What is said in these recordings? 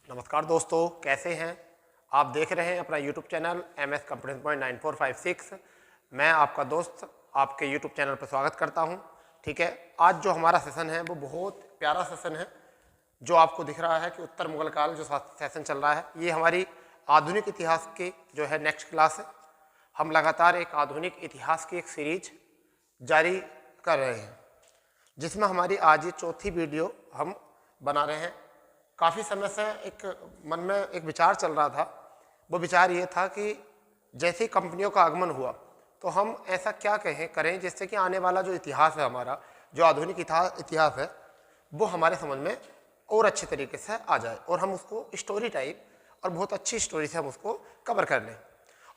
नमस्कार दोस्तों, कैसे हैं आप? देख रहे हैं अपना YouTube channel MS computer point 9456। मैं आपका दोस्त आपके यूट्यूब चैनल पर स्वागत करता हूं। ठीक है, आज जो हमारा सेशन है वो बहुत प्यारा सेशन है। जो आपको दिख रहा है कि उत्तर मुगल काल जो सेशन चल रहा है, ये हमारी आधुनिक इतिहास की जो है नेक्स्ट क्लास है। हम लगातार एक आधुनिक इतिहास की एक सीरीज जारी कर रहे हैं, जिसमें हमारी आज ये चौथी वीडियो हम बना रहे हैं। काफ़ी समय से एक मन में एक विचार चल रहा था। वो विचार ये था कि जैसे ही कंपनियों का आगमन हुआ तो हम ऐसा क्या करें जिससे कि आने वाला जो इतिहास है, हमारा जो आधुनिक इतिहास है, वो हमारे समझ में और अच्छे तरीके से आ जाए और हम उसको स्टोरी टाइप और बहुत अच्छी स्टोरी से हम उसको कवर कर लें।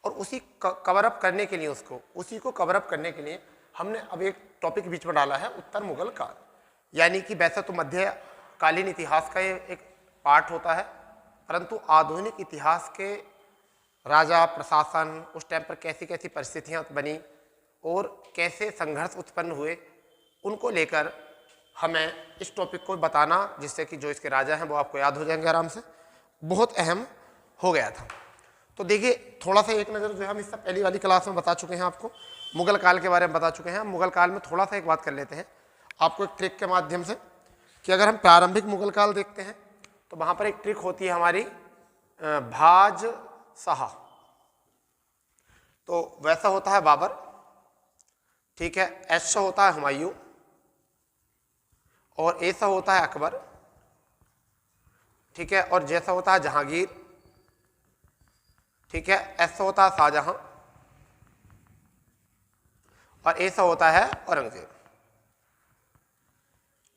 और उसी कवर अप करने के लिए उसी को कवर अप करने के लिए हमने अब एक टॉपिक बीच में डाला है, उत्तर मुगल काल। यानी कि वैसे तो मध्यकालीन इतिहास का ये एक पार्ट होता है, परंतु आधुनिक इतिहास के राजा प्रशासन उस टाइम पर कैसी कैसी परिस्थितियां बनी और कैसे संघर्ष उत्पन्न हुए, उनको लेकर हमें इस टॉपिक को बताना, जिससे कि जो इसके राजा हैं वो आपको याद हो जाएंगे आराम से। बहुत अहम हो गया था। तो देखिए, थोड़ा सा एक नज़र जो है हम इससे पहली वाली क्लास में बता चुके हैं, आपको मुगल काल के बारे में बता चुके हैं। हम मुगल काल में थोड़ा सा एक बात कर लेते हैं आपको एक ट्रिक के माध्यम से, कि अगर हम प्रारंभिक मुगल काल देखते हैं तो वहाँ पर एक ट्रिक होती है हमारी भाज शाह। तो वैसा होता है बाबर, ठीक है, ऐसा होता है हुमायूं और ऐसा होता है अकबर, ठीक है, और जैसा होता है जहांगीर, ठीक है, ऐसा होता है शाहजहां और ऐसा होता है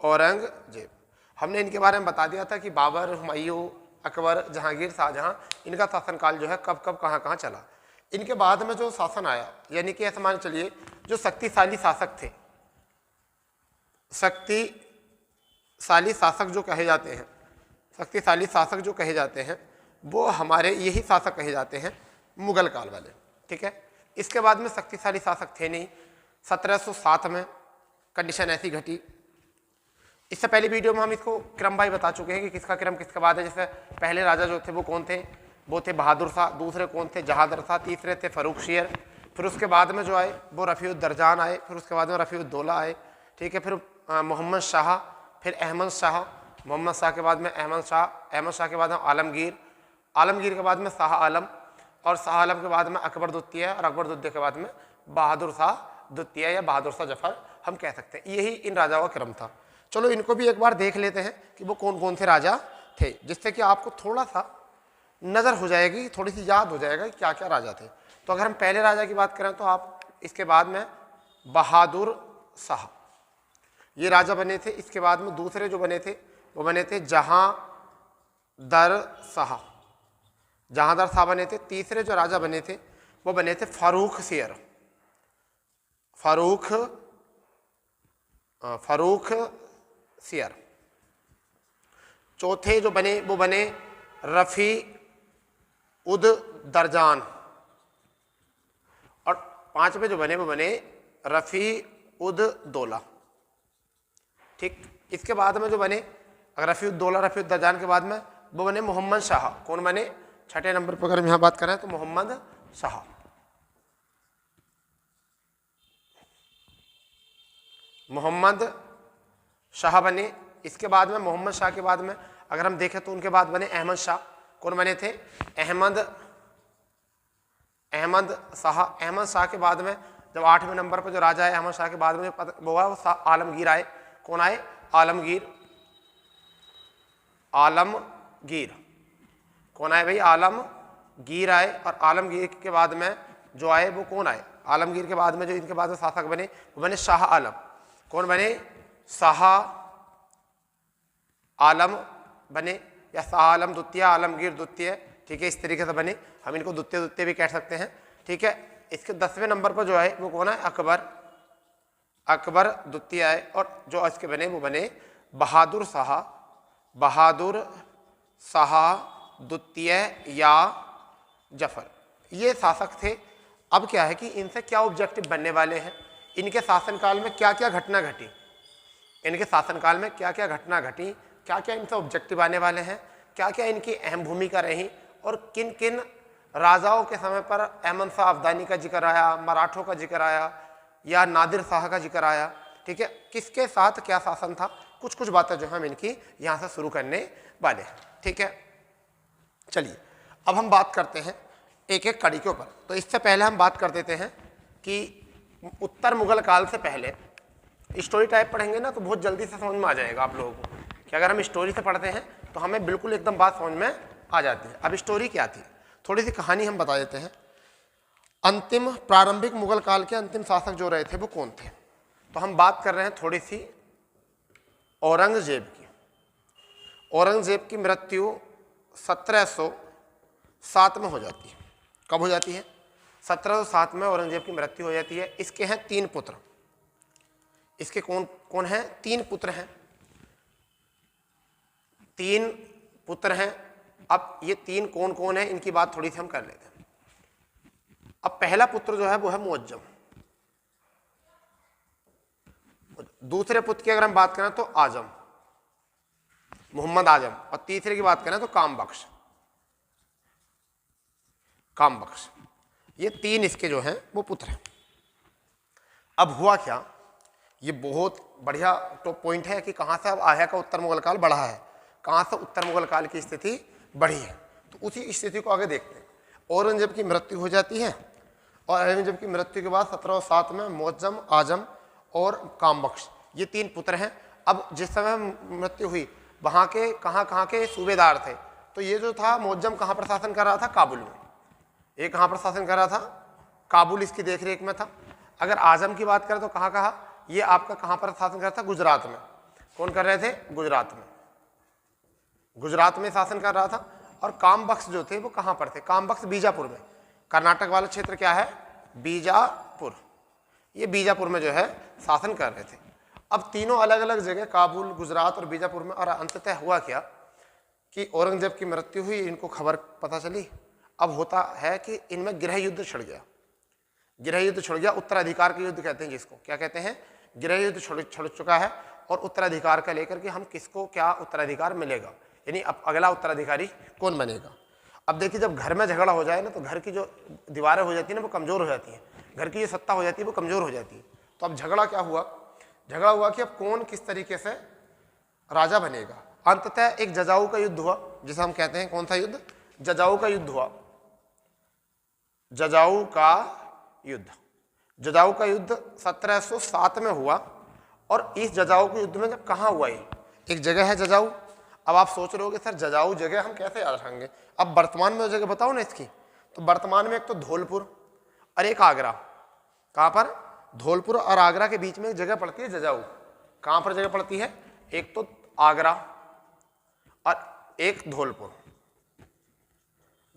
औरंगजेब। हमने इनके बारे में बता दिया था कि बाबर, हुमायूं, अकबर, जहांगीर, शाहजहां, इनका शासनकाल जो है कब कब कहाँ कहाँ चला। इनके बाद में जो शासन आया, यानी कि ऐसा मान चलिए जो शक्तिशाली शासक थे, शक्तिशाली शासक जो कहे जाते हैं वो हमारे यही शासक कहे जाते हैं, मुगल काल वाले। ठीक है, इसके बाद में शक्तिशाली शासक थे नहीं। 1707 में कंडीशन ऐसी घटी। इससे पहले वीडियो में हम इसको क्रम बाई बता चुके हैं कि किसका क्रम किसके बाद है। जैसे पहले राजा जो थे वो कौन थे, वो थे बहादुर शाह। दूसरे कौन थे, जहादर शाह। तीसरे थे फर्रुख शेर। फिर उसके बाद में जो आए वो रफ़ीउद्दरजान आए। फिर उसके बाद में रफ़ीउद्दौला आए, ठीक है। फिर मोहम्मद शाह, फिर अहमद शाह। मोहम्मद शाह के बाद में अहमद शाह के बाद में आलमगीर के बाद में शाह आलम, और शाह आलम के बाद में अकबर द्वितीय, और अकबर द्वितीय के बाद में बहादुर शाह द्वितीय या बहादुर शाह जफर हम कह सकते हैं। यही इन राजाओं का क्रम था। चलो इनको भी एक बार देख लेते हैं कि वो कौन कौन से राजा थे, जिससे कि आपको थोड़ा सा नज़र हो जाएगी, थोड़ी सी याद हो जाएगा कि क्या क्या राजा थे। तो अगर हम पहले राजा की बात करें तो आप इसके बाद में बहादुर शाह, ये राजा बने थे। इसके बाद में दूसरे जो बने थे वो बने थे जहांदर शाह बने थे। तीसरे जो राजा बने थे वो बने थे फर्रुख शेर। चौथे जो बने वो बने रफ़ीउद्दरजान, और पांचवें जो बने वो बने रफ़ीउद्दौला। ठीक, इसके बाद में जो बने रफ़ीउद्दरजान के बाद में वो बने मोहम्मद शाह। कौन बने? छठे नंबर पर अगर हम यहाँ बात करें तो मोहम्मद शाह बने। इसके बाद में मोहम्मद शाह के बाद में अगर हम देखें तो उनके बाद बने अहमद शाह। कौन बने थे? अहमद शाह के बाद में जब 8वें नंबर पर जो राजा है अहमद शाह के बाद में वो आलमगीर आए। कौन आए? आलमगीर। कौन आए भाई? आलमगीर आए। और आलमगीर के बाद में जो आए वो कौन आए? आलमगीर के बाद में जो इनके बाद में शासक बने वो बने शाह आलम। कौन बने? शाह आलम बने, या शाह आलम द्वितीय, आलमगीर द्वितीय। ठीक है, इस तरीके से बने। हम इनको द्वितीय भी कह सकते हैं। ठीक है, इसके 10वें नंबर पर जो आए वो कौन है? अकबर द्वितीय आए। और जो इसके बने वो बने बहादुर शाह द्वितीय या जफर। ये शासक थे। अब क्या है कि इनसे क्या ऑब्जेक्टिव बनने वाले हैं, इनके शासनकाल में क्या क्या घटना घटी, क्या क्या इनसे ऑब्जेक्टिव आने वाले हैं, क्या क्या इनकी अहम भूमिका रही और किन किन राजाओं के समय पर अहमद शाह अब्दाली का जिक्र आया, मराठों का जिक्र आया या नादिर शाह का जिक्र आया, ठीक है, किसके साथ क्या शासन था, कुछ कुछ बातें जो हम इनकी यहाँ से शुरू करने वाले हैं, ठीक है। चलिए अब हम बात करते हैं एक एक कड़ी के ऊपर। तो इससे पहले हम बात कर देते हैं कि उत्तर मुगल काल से पहले स्टोरी टाइप पढ़ेंगे ना तो बहुत जल्दी से समझ में आ जाएगा आप लोगों को कि अगर हम स्टोरी से पढ़ते हैं तो हमें बिल्कुल एकदम बात समझ में आ जाती है। अब स्टोरी क्या थी, थोड़ी सी कहानी हम बता देते हैं। अंतिम प्रारंभिक मुगल काल के अंतिम शासक जो रहे थे वो कौन थे, तो हम बात कर रहे हैं थोड़ी सी औरंगजेब की। औरंगजेब की मृत्यु 1707 में हो जाती है। कब हो जाती है? 1707 में औरंगजेब की मृत्यु हो जाती है। इसके हैं 3 पुत्र। इसके कौन कौन हैं? 3 पुत्र हैं। 3 पुत्र हैं। अब ये 3 कौन कौन है इनकी बात थोड़ी सी हम कर लेते हैं। अब पहला पुत्र जो है वो है मुअज्जम। दूसरे पुत्र की अगर हम बात करें तो आजम, मोहम्मद आजम, और तीसरे की बात करें तो कामबख्श। कामबख्श, ये 3 इसके जो हैं वो पुत्र हैं। अब हुआ क्या, ये बहुत बढ़िया टॉप पॉइंट है कि कहाँ से अब आया का उत्तर मुगल काल बढ़ा है, कहाँ से उत्तर मुगल काल की स्थिति बढ़ी है। तो उसी स्थिति को आगे देखते हैं। औरंगजेब की मृत्यु हो जाती है और औरंगजेब की मृत्यु के बाद 1707 में मुअज्जम, आजम और कामबख्श ये 3 पुत्र हैं। अब जिस समय मृत्यु हुई वहाँ के कहाँ के सूबेदार थे, तो ये जो था मुअज्जम कहाँ पर शासन कर रहा था? काबुल में। ये कहाँ पर शासन कर रहा था? काबुल इसकी देखरेख में था। अगर आजम की बात करें तो कहाँ ये आपका कहाँ पर शासन कर रहा था? गुजरात में। कौन कर रहे थे? गुजरात में। गुजरात में शासन कर रहा था। और कामबख्श जो थे वो कहाँ पर थे? कामबख्श बीजापुर में। कर्नाटक वाला क्षेत्र क्या है? बीजापुर। ये बीजापुर में जो है शासन कर रहे थे। अब तीनों अलग अलग जगह, काबुल, गुजरात और बीजापुर में। और अंततः हुआ क्या कि औरंगजेब की मृत्यु हुई, इनको खबर पता चली। अब होता है कि इनमें गृह युद्ध छिड़ गया। गृह युद्ध छिड़ गया, उत्तराधिकार का युद्ध कहते हैं जिसको। क्या कहते हैं? गृह युद्ध छिड़ चुका है और उत्तराधिकार का लेकर के हम किसको क्या उत्तराधिकार मिलेगा, यानी अब अगला उत्तराधिकारी कौन बनेगा। अब देखिए, जब घर में झगड़ा हो जाए ना तो घर की जो दीवारें हो जाती है ना वो कमजोर हो जाती है, घर की जो सत्ता हो जाती है वो कमजोर हो जाती है। तो अब झगड़ा क्या हुआ? झगड़ा हुआ कि अब कौन किस तरीके से राजा बनेगा। अंततः एक जजाऊ का युद्ध हुआ, जिसे हम कहते हैं कौन सा युद्ध? जजाऊ का युद्ध हुआ। जजाऊ का युद्ध। जजाऊ का युद्ध 1707 में हुआ। और इस जजाऊ के युद्ध में जब कहाँ हुआ, ये एक जगह है जजाऊ। अब आप सोच रहे हो कि सर जजाऊ जगह हम कैसे याद रखेंगे? अब वर्तमान में जगह बताओ ना इसकी। तो वर्तमान में एक तो धौलपुर और एक आगरा। कहाँ पर? धौलपुर और आगरा के बीच में एक जगह पड़ती है जजाऊ। कहाँ पर जगह पड़ती है? एक तो आगरा और एक धौलपुर।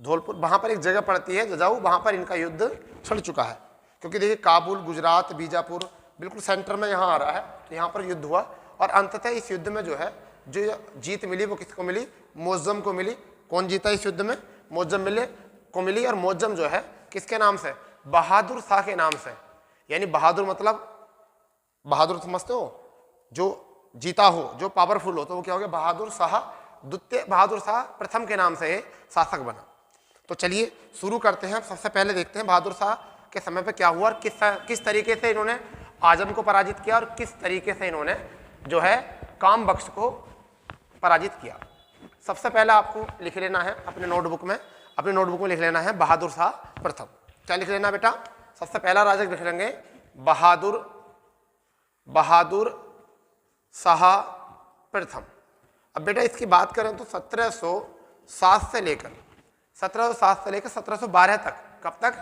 धौलपुर वहाँ पर एक जगह पड़ती है जजाऊ, वहाँ पर इनका युद्ध छिड़ चुका है। क्योंकि देखिए, काबुल, गुजरात, बीजापुर बिल्कुल सेंटर में यहाँ आ रहा है, तो यहाँ पर युद्ध हुआ। और अंततः इस युद्ध में जो है जो जीत मिली वो किसको मिली? मुअज्जम को मिली। कौन जीता इस युद्ध में? मुअज्जम को मिली। और मुअज्जम जो है किसके नाम से? बहादुर शाह के नाम से। यानी बहादुर मतलब, बहादुर समझते हो? जो जीता हो, जो पावरफुल हो, तो वो क्या हो गया? बहादुर शाह द्वितीय, बहादुर शाह प्रथम के नाम से शासक बना। तो चलिए शुरू करते हैं। सबसे पहले देखते हैं बहादुर शाह के समय पे क्या हुआ और किस तरीके से इन्होंने आजम को पराजित किया और किस तरीके से इन्होंने जो है कामबख्श को पराजित किया। सबसे पहले आपको लिख लेना है अपने नोटबुक में, लिख लेना है बहादुर शाह प्रथम। क्या लिख लेना बेटा? सबसे पहला राजा लिख लेंगे बहादुर शाह प्रथम। अब बेटा इसकी बात करें तो 1707 से लेकर 1712 तक, कब तक?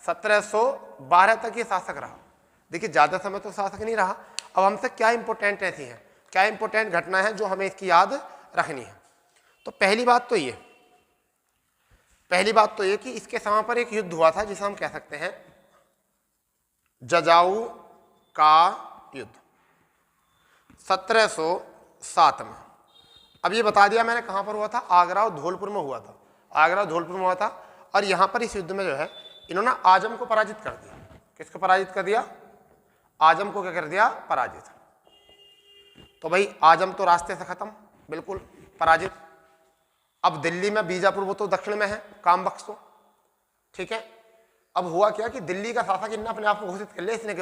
1712 तक ये शासक रहा। देखिए ज़्यादा समय तो शासक नहीं रहा। अब हमसे क्या इंपॉर्टेंट ऐसी हैं, क्या इंपॉर्टेंट घटना है जो हमें इसकी याद रखनी है? तो पहली बात तो ये कि इसके समय पर एक युद्ध हुआ था जिसे हम कह सकते हैं जजाऊ का युद्ध 1707 में। अब ये बता दिया मैंने कहाँ पर हुआ था? आगरा और धौलपुर में हुआ था। आगरा और धौलपुर में हुआ था। और यहाँ पर इस युद्ध में जो है इन्होंने आजम को पराजित कर दिया। किसको पराजित कर दिया? आजम को क्या कर दिया? पराजित। तो भाई आजम तो रास्ते से खत्म, बिल्कुल पराजित। अब दिल्ली में बीजापुर वो तो दक्षिण में है, काम बख्श तो, ठीक है। अब हुआ क्या कि दिल्ली का शासक इन्हें अपने आप को घोषित कर लिया, इतने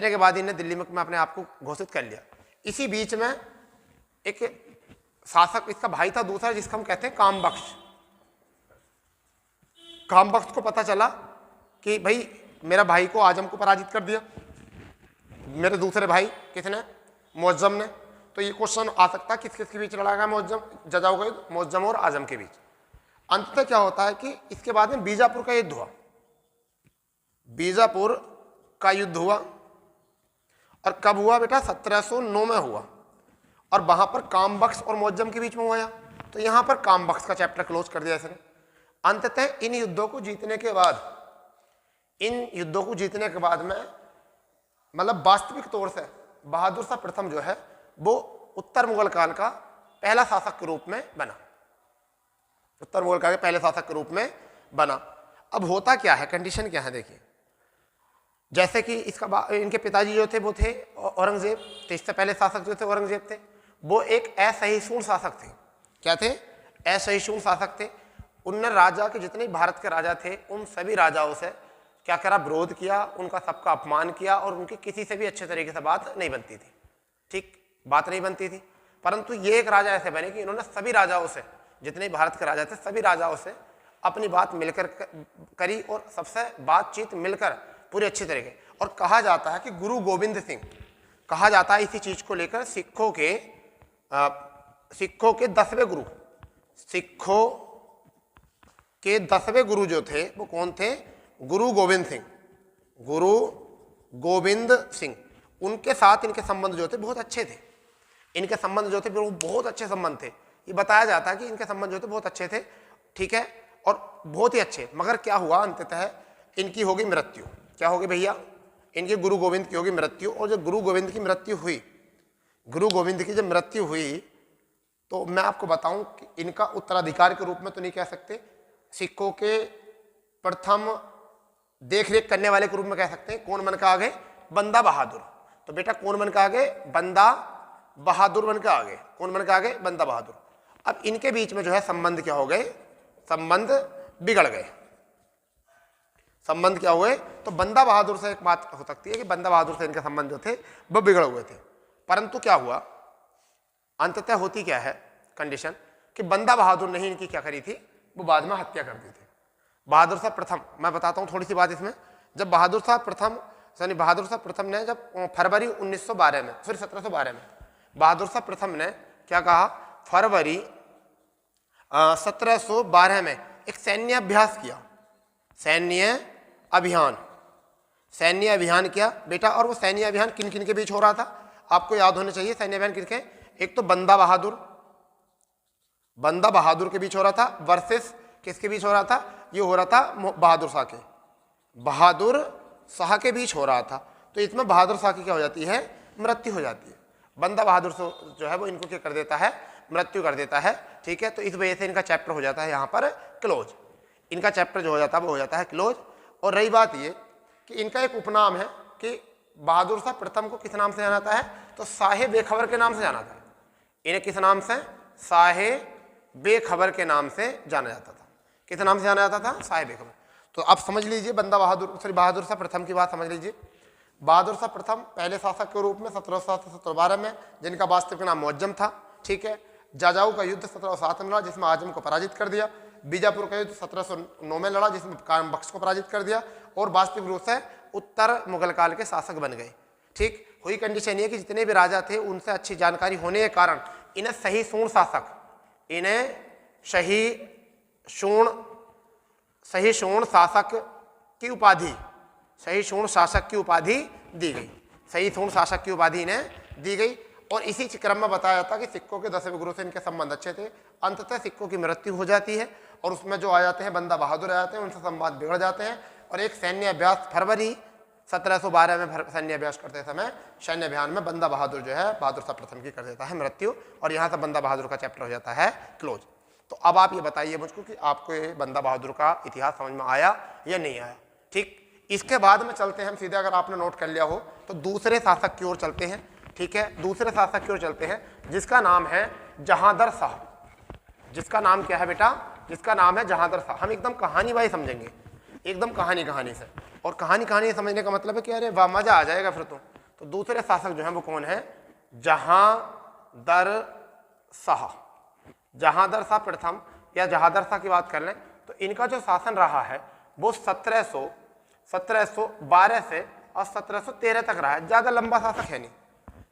के बाद इन्हें दिल्ली में अपने आप को घोषित कर लिया। इसी बीच में एक शासक इसका भाई था दूसरा, जिसका हम कहते हैं काम बख्श। काम बख्श को पता चला कि भाई मेरा भाई को आजम को पराजित कर दिया, मेरे दूसरे भाई किसने, मुअज्जम ने। तो ये क्वेश्चन आ सकता है किस किस के बीच लड़ा गया मुअज्जम, जजाऊ का युद्ध मुअज्जम और आजम के बीच। अंततः क्या होता है कि इसके बाद में बीजापुर का युद्ध हुआ, बीजापुर का युद्ध हुआ। और कब हुआ बेटा, 1709 में हुआ। और वहां पर काम बख्श और मुअज्जम के बीच में हुआ। तो यहां पर काम बख्श का चैप्टर क्लोज कर दिया इसने। अंततः इन युद्धों को जीतने के बाद में मतलब वास्तविक तौर से बहादुर शाह प्रथम जो है वो उत्तर मुगल काल का पहला शासक के रूप में बना, उत्तर मुगल काल के पहले शासक के रूप में बना। अब होता क्या है, कंडीशन क्या है देखिए, जैसे कि इनके पिताजी जो थे वो थे औरंगजेब, तो इससे पहले शासक जो थे औरंगजेब थे, वो एक असहिष्णु शासक थे। क्या थे, असहिष्णु शासक थे। उनने राजा के जितने भारत के राजा थे उन सभी राजाओं से क्या करा, विरोध किया, उनका सबका अपमान किया और उनकी किसी से भी अच्छे तरीके से बात नहीं बनती थी, ठीक, बात नहीं बनती थी। परंतु ये एक राजा ऐसे बने कि इन्होंने सभी राजाओं से, जितने भारत के राजा थे सभी राजाओं से अपनी बात मिलकर करी और सबसे बातचीत मिलकर पूरी अच्छी तरीके। और कहा जाता है कि गुरु गोविंद सिंह, कहा जाता है इसी चीज को लेकर सिखों के 10वें गुरु, सिखों के 10वें गुरु जो थे वो कौन थे, गुरु गोविंद सिंह, गुरु गोविंद सिंह। उनके साथ इनके संबंध जो थे बहुत अच्छे थे, इनके संबंध जो थे वो बहुत अच्छे संबंध थे। ये बताया जाता है कि इनके संबंध जो थे बहुत अच्छे थे, ठीक है, और बहुत ही अच्छे। मगर क्या हुआ, अंततः इनकी होगी मृत्यु। क्या होगी भैया, इनके गुरु गोविंद की होगी मृत्यु। और जब गुरु गोविंद की मृत्यु हुई, गुरु गोविंद की जब मृत्यु हुई तो मैं आपको बताऊं कि इनका उत्तराधिकारी के रूप में तो नहीं कह सकते, सिखों के प्रथम देखरेख करने वाले के रूप में कह सकते हैं। कौन बन के आ गए, बंदा बहादुर। तो बेटा कौन बन के आ गए, बंदा बहादुर बन के आ गए। कौन बन के आ गए, बंदा बहादुर। अब इनके बीच में जो है संबंध क्या हो गए, संबंध बिगड़ गए। संबंध क्या हुए, तो बंदा बहादुर से एक बात हो सकती है कि बंदा बहादुर से इनके संबंध जो थे वो बिगड़ हुए थे। परंतु क्या हुआ, अंततः होती क्या है कंडीशन कि बंदा बहादुर ने ही इनकी क्या करी थी, वो बाद में हत्या कर दी थी। बहादुर शाह प्रथम, मैं बताता हूँ थोड़ी सी बात इसमें। जब बहादुर शाह प्रथम ने जब फरवरी 1912 में, फिर 1712 में बहादुर शाह प्रथम ने क्या कहा, फरवरी 1712 में एक सैन्य अभ्यास किया, सैन्य अभियान किया बेटा। और वो सैन्य अभियान किन किन के बीच हो रहा था, आपको याद होने चाहिए। सैन्य अभियान किनके, एक तो बंदा बहादुर के बीच हो रहा था, वर्सेस किसके बीच हो रहा था, ये हो रहा था बहादुर शाह के बीच हो रहा था। तो इसमें बहादुर शाह की क्या हो जाती है, मृत्यु हो जाती है। बंदा बहादुर जो है वो इनको क्या कर देता है, मृत्यु कर देता है, ठीक है। तो इस वजह से इनका चैप्टर हो जाता है यहाँ पर क्लोज, इनका चैप्टर जो हो जाता है वो हो जाता है क्लोज। और रही बात ये कि इनका एक उपनाम है कि बहादुर शाह प्रथम को किस नाम से जाना जाता है, तो शाहे बेखबर के नाम से जाना जाता है। इन्हें किस नाम से, शाहे बेखबर के नाम से जाना जाता था। किस नाम से जाना जाता था, शाहे बेखबर। तो अब समझ लीजिए बहादुर शाह प्रथम की बात समझ लीजिए। बहादुर शाह प्रथम पहले शासक के रूप में 1707 से 1712 में, जिनका वास्तविक नाम मुअज्जम था, ठीक है। जाजाऊ का युद्ध 1707 में लड़ा, जिसमें आजम को पराजित कर दिया। बीजापुर का युद्ध 1709 में लड़ा, जिसमें काम बख्श को पराजित कर दिया। और वास्तविक रूप से उत्तर मुगल काल के शासक बन गए, ठीक। हुई कंडीशन ये कि जितने भी राजा थे उनसे अच्छी जानकारी होने के कारण इन्हें सहिष्णु शासक की उपाधि, सहिष्णु शासक की उपाधि दी गई, सहिष्णु शासक की उपाधि इन्हें दी गई। और इसी क्रम में बताया जाता कि सिखों के 10वें गुरु से इनके संबंध अच्छे थे। अंततः सिखों की मृत्यु हो जाती है और उसमें जो आ जाते हैं बंदा बहादुर आ जाते हैं, उनसे संबंध बिगड़ जाते हैं। और एक सैन्य अभ्यास फरवरी 1712 में सैन्य अभ्यास करते समय सैन्य अभियान में बंदा बहादुर जो है बहादुर शाह प्रथम की कर देता है मृत्यु। और यहाँ से बंदा बहादुर का चैप्टर हो जाता है क्लोज। तो अब आप ये बताइए मुझको कि आपको ये बंदा बहादुर का इतिहास समझ में आया या नहीं आया, ठीक। इसके बाद में चलते हैं हम सीधे, अगर आपने नोट कर लिया हो तो दूसरे शासक की ओर चलते हैं, ठीक है। दूसरे शासक की ओर चलते हैं जिसका नाम है जहांदर शाह। जिसका नाम क्या है बेटा, जिसका नाम है जहांदर शाह। हम एकदम कहानी भाई समझेंगे, एकदम कहानी से। और कहानी समझने का मतलब है कि अरे वाह मजा आ जाएगा फिर तो दूसरे शासक जो है वो कौन है, जहांदर शाह। जहांदर शाह प्रथम या जहांदर शाह की बात कर लें तो इनका जो शासन रहा है वो 1712 से और 1713 तक रहा है। ज़्यादा लंबा शासक है नहीं,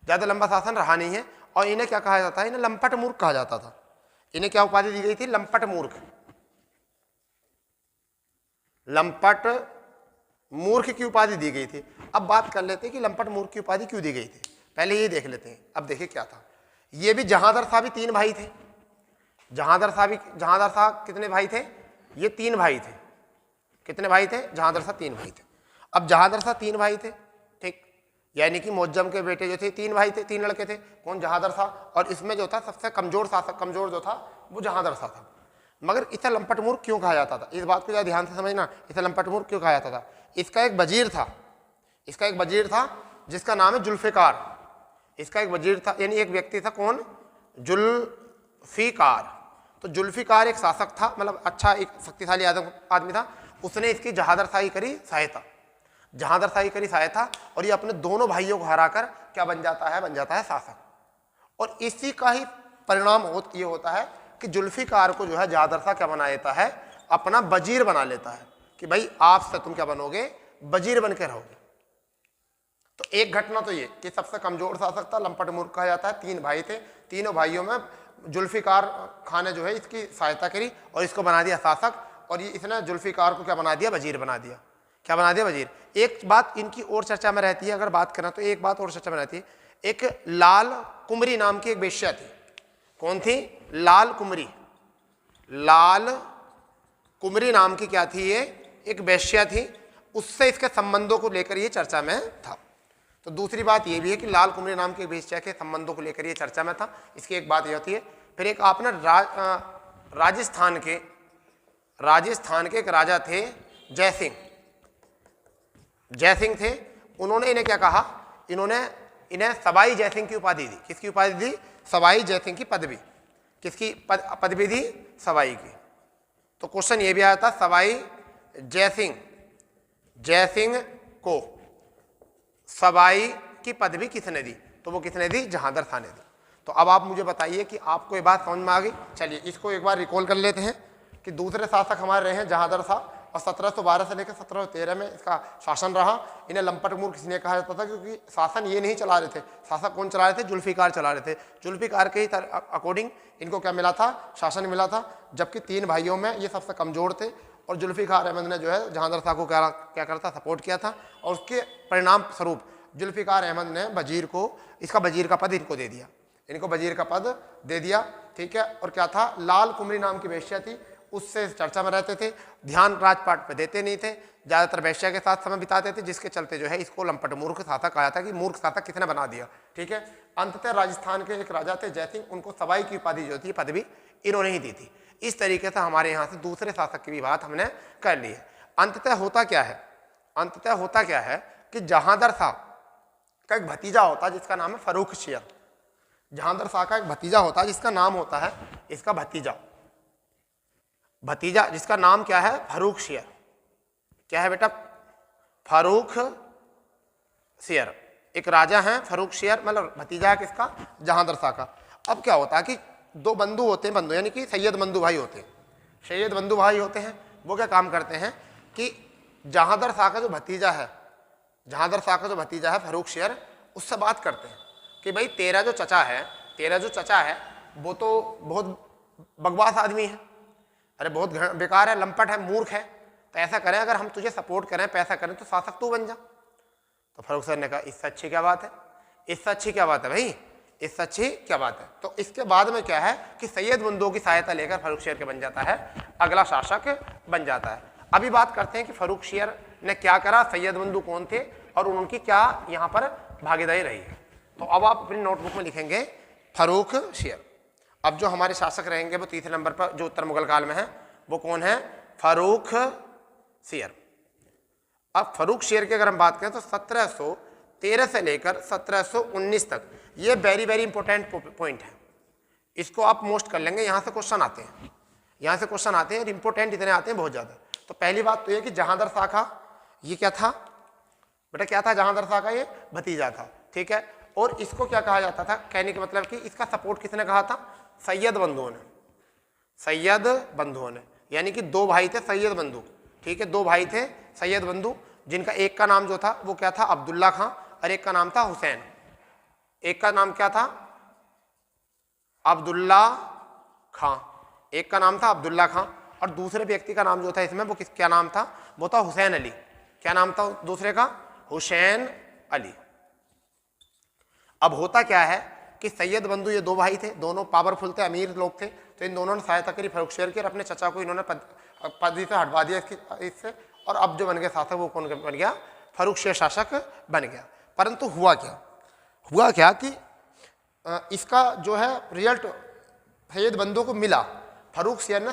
ज़्यादा लंबा शासन रहा नहीं है। और इन्हें क्या कहा जाता है, इन्हें लंपट मूर्ख कहा जाता था। इन्हें क्या उपाधि दी गई थी, लंपट मूर्ख। लंपट मूर्ख की उपाधि दी गई थी। अब बात कर लेते हैं कि लंपट मूर्ख की उपाधि क्यों दी गई थी, पहले ये देख लेते हैं। अब देखिए क्या था, ये भी जहांदर शाह भी 3 भाई थे। जहांदर शाह कितने भाई थे, ये 3 भाई थे। कितने भाई थे, जहांदर शाह 3 भाई थे। अब जहांदर शाह 3 भाई थे, ठीक, यानी कि मुअज्जम के बेटे जो थे 3 भाई थे, 3 लड़के थे। कौन, जहांदर शाह। और इसमें जो था सबसे कमजोर शासक, कमजोर जो था वो जहांदर शाह था। मगर इसे लंपट मूर्ख क्यों कहा जाता था, इस बात को ध्यान से समझना, इसे लंपट मूर्ख क्यों कहा जाता था। इसका एक वजीर था, जिसका नाम है जुल्फिकार। इसका एक वजीर था, यानी एक व्यक्ति था, कौन, जुल्फिकार। तो जुल्फिकार एक शासक था, मतलब अच्छा एक शक्तिशाली आदमी था। उसने इसकी जहांदरशाही करी सहायता, और ये अपने दोनों भाइयों को हराकर क्या बन जाता है शासक। और इसी का ही परिणाम ये होता है कि जुल्फिकार को जो है जहांदर शाह क्या बना लेता है, अपना वजीर बना लेता है कि भाई आपसे तुम क्या बनोगे, वजीर बन के रहोगे। तो एक घटना तो ये कि सबसे कमजोर शासक था, लंपट मूर्ख कहा जाता है। 3 भाई थे, तीनों भाइयों में जुल्फिकार खान ने जो है इसकी सहायता करी और इसको बना दिया शासक। और ये इसने जुल्फिकार को क्या बना दिया, वजीर बना दिया। क्या बना दिया, वजीर। एक बात इनकी और चर्चा में रहती है, अगर बात करें तो एक बात और चर्चा में रहती है। एक लाल कुमरी नाम की एक वेश्या थी। कौन थी, लाल कुमरी नाम की क्या थी, ये एक वेश्या थी। उससे इसके संबंधों को लेकर ये चर्चा में था। तो दूसरी बात ये भी है कि लाल कुमरी नाम के वेश्या के संबंधों को लेकर ये चर्चा में था। इसकी एक बात ये होती है। फिर एक आपने राजस्थान के एक राजा थे, जयसिंह थे। उन्होंने इन्हें क्या कहा, इन्हें सवाई जयसिंह की उपाधि दी। किसकी उपाधि दी, सवाई जयसिंह की पदवी। किसकी पदवी दी, सवाई की। तो क्वेश्चन ये भी आया था, सवाई जयसिंह को सवाई की पदवी किसने दी, तो वो किसने दी, जहांदर शाह ने दी। तो अब आप मुझे बताइए कि आपको ये बात समझ में आ गई। चलिए इसको एक बार रिकॉल कर लेते हैं कि दूसरे शासक हमारे रहे हैं जहांदर शाह, और 1712 से लेकर 1713 में इसका शासन रहा। इन्हें लंपट मूर्ख इसलिए कहा जाता था क्योंकि शासन ये नहीं चला रहे थे। शासक कौन चला रहे थे, जुल्फिकार चला रहे थे। जुल्फिकार के ही अकॉर्डिंग इनको क्या मिला था, शासन मिला था। जबकि 3 भाइयों में ये सबसे कमजोर थे और जुल्फिकार अहमद ने जो है जहांदर शाह को क्या करता, सपोर्ट किया था। और उसके परिणाम स्वरूप जुल्फिकार अहमद ने इसका वजीर का पद इनको दे दिया। वजीर का पद दे दिया, ठीक है। और क्या था, लाल कुमरी नाम की वेश्या थी, उससे चर्चा में रहते थे। ध्यान राजपाट पे देते नहीं थे, ज़्यादातर वेश्या के साथ समय बिताते थे, जिसके चलते जो है इसको लंपट मूर्ख शासक कहा जाता है कि मूर्ख शासक किसने बना दिया, ठीक है। अंततः राजस्थान के एक राजा थे जयसिंह, उनको सवाई की उपाधि जो थी, पदवी इन्होंने ही दी थी। इस तरीके से हमारे यहाँ से दूसरे शासक की भी बात हमने कर ली है। अंततः होता क्या है कि जहांदर शाह का एक भतीजा होता है जिसका नाम है फर्रुख शेर। जहांदर शाह का एक भतीजा होता है जिसका नाम होता है, इसका भतीजा जिसका नाम क्या है, फर्रुख शेर। क्या है बेटा, फर्रुख शेर। एक राजा है फर्रुख शेर, मतलब भतीजा है किसका, जहांदर शाह का। अब क्या होता है कि 2 बंधु होते हैं, यानी कि सैयद बंधु भाई होते हैं। वो क्या काम करते हैं कि जहांदर शाह का जो भतीजा है फर्रुख शेर, उससे बात करते हैं कि भाई तेरा जो चचा है वो तो बहुत बकवास आदमी है, अरे बहुत बेकार है, लंपट है, मूर्ख है। तो ऐसा करें, अगर हम तुझे सपोर्ट करें, पैसा करें, तो शासक तू बन जा। तो फर्रुख शेर ने कहा इससे अच्छी क्या बात है, भाई, इससे अच्छी क्या बात है। तो इसके बाद में क्या है कि सैयद बंधुओं की सहायता लेकर फर्रुख शेर के बन जाता है, अगला शासक बन जाता है। अभी बात करते हैं कि फर्रुख शेर ने क्या करा, सैयद बंधु कौन थे और उनकी क्या यहाँ पर भागीदारी रही है। तो अब आप अपनी नोटबुक में लिखेंगे फर्रुख शेर। अब जो हमारे शासक रहेंगे वो तीसरे नंबर पर जो उत्तर मुगल काल में है वो कौन है, फर्रुख शेर। अब फर्रुख शेर की अगर हम बात करें तो 1713 से लेकर 1719 तक, ये वेरी वेरी इंपॉर्टेंट पॉइंट है। इसको आप मोस्ट कर लेंगे, यहाँ से क्वेश्चन आते हैं, यहाँ से क्वेश्चन आते हैं और इंपोर्टेंट इतने आते हैं बहुत ज़्यादा। तो पहली बात तो ये कि जहांदर शाखा ये क्या था बेटा, क्या था जहांदर शाखा, ये भतीजा था, ठीक है। और इसको क्या कहा जाता था, कहने का मतलब कि इसका सपोर्ट किसने कहा था, सैयद बंधुओं ने, सैयद बंधुओं ने, यानी कि दो भाई थे सैयद बंधु, ठीक है, दो भाई थे सैयद बंधु, जिनका एक का नाम जो था वो क्या था, अब्दुल्ला खां, और एक का नाम था हुसैन। एक का नाम क्या था, अब्दुल्ला खां, एक का नाम था अब्दुल्ला खां, और दूसरे व्यक्ति का नाम जो था इसमें वो क्या नाम था, वो था हुसैन अली। क्या नाम था दूसरे का, हुसैन अली। अब होता क्या है कि सैयद बंधु ये दो भाई थे, दोनों पावरफुल थे, अमीर लोग थे, तो इन दोनों ने सहायता करी फर्रुखशेर की, और अपने चचा को इन्होंने पद से हटवा दिया इससे, और अब जो बन गया शासक वो कौन बन गया, फर्रुखशेर शासक बन गया। परंतु हुआ क्या कि इसका जो है रिजल्ट सैयद बंधु को मिला, फर्रुखशेर ने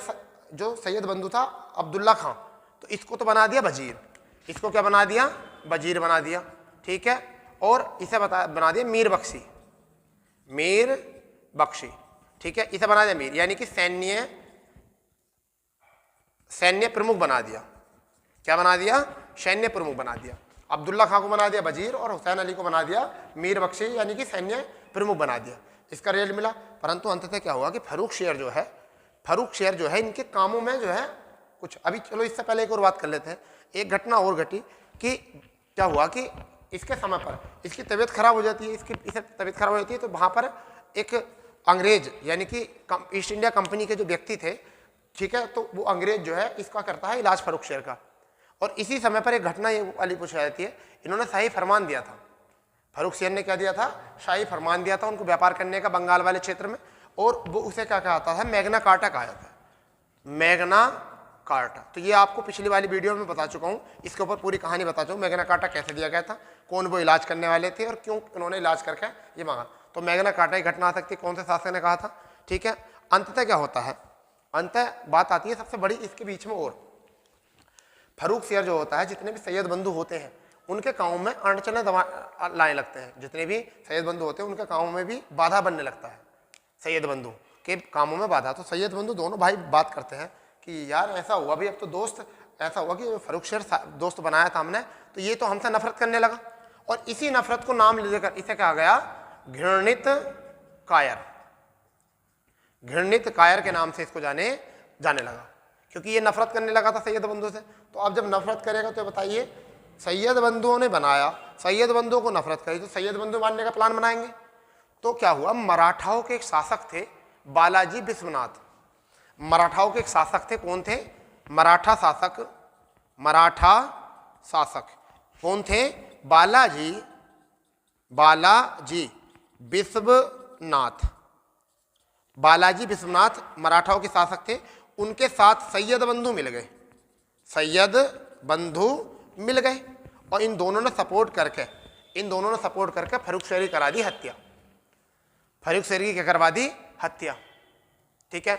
जो सैयद बंधु था अब्दुल्ला खां, तो इसको तो बना दिया वजीर, इसको क्या बना दिया, वजीर बना दिया, ठीक है, और इसे बना दिया मीर बख्शी, ठीक है, इसे बना दिया मीर, यानी कि सैन्य प्रमुख बना दिया। क्या बना दिया, सैन्य प्रमुख बना दिया। अब्दुल्ला खां को बना दिया वजीर और हुसैन अली को बना दिया मीर बख्शी, यानी कि सैन्य प्रमुख बना दिया। इसका रिजल्ट मिला। परंतु अंततः क्या हुआ कि फर्रुखशेर जो है इनके कामों में जो है कुछ, अभी चलो इससे पहले एक और बात कर लेते हैं। एक घटना और घटी कि क्या हुआ कि इसके समय पर इसकी तबीयत खराब हो जाती है, इसे तबीयत खराब हो जाती है, तो वहाँ पर एक अंग्रेज यानी कि ईस्ट इंडिया कंपनी के जो व्यक्ति थे, ठीक है, तो वो अंग्रेज जो है इसका करता है इलाज फर्रुखशेर का। और इसी समय पर एक घटना ये वाली पूछी जाती है, इन्होंने शाही फरमान दिया था, फर्रुखशेर ने क्या दिया था, शाही फरमान दिया था उनको व्यापार करने का बंगाल वाले क्षेत्र में, और वो उसे क्या कहता था, मैग्ना कार्टा कहा जाता है, मैग्ना कार्टा। तो ये आपको पिछली वाली वीडियो में बता चुका हूँ, इसके ऊपर पूरी कहानी बता चुका हूँ, मैग्ना कार्टा कैसे दिया गया था, कौन वो इलाज करने वाले थे और क्यों उन्होंने इलाज करके ये मांगा। तो मैग्ना कार्टा की घटना आ सकती है, कौन से शासक ने कहा था, ठीक है। अंततः क्या होता है, अंततः बात आती है सबसे बड़ी इसके बीच में, और फर्रुखशेर जो होता है, जितने भी सैयद बंधु होते हैं उनके कामों में अड़चने लाने लगते हैं, जितने भी सैयद बंधु होते हैं उनके कामों में भी बाधा बनने लगता है, सैयद बंधु के कामों में बाधा। तो सैयद बंधु दोनों भाई बात करते हैं कि यार ऐसा हुआ भाई, अब तो दोस्त ऐसा हुआ कि फर्रुखशेर दोस्त बनाया था हमने, तो ये तो हमसे नफरत करने लगा, और इसी नफरत को नाम लेकर इसे कहा गया घृणित कायर, घृणित कायर के नाम से इसको जाने लगा, क्योंकि ये नफरत करने लगा था सैयद बंधु से। तो अब जब नफरत करेगा तो बताइए, सैयद बंधुओं ने बनाया, सैयद बंधुओं को नफरत करी, तो सैयद बंधु मानने का प्लान बनाएंगे। तो क्या हुआ, मराठाओं के एक शासक थे बालाजी विश्वनाथ, मराठाओं के एक शासक थे, कौन थे, मराठा शासक कौन थे, बालाजी विश्वनाथ मराठाओं के शासक थे। उनके साथ सैयद बंधु मिल गए और इन दोनों ने सपोर्ट करके फर्रुखशेर करा दी हत्या, फर्रुखशेर की क्या करवा दी, हत्या, ठीक है,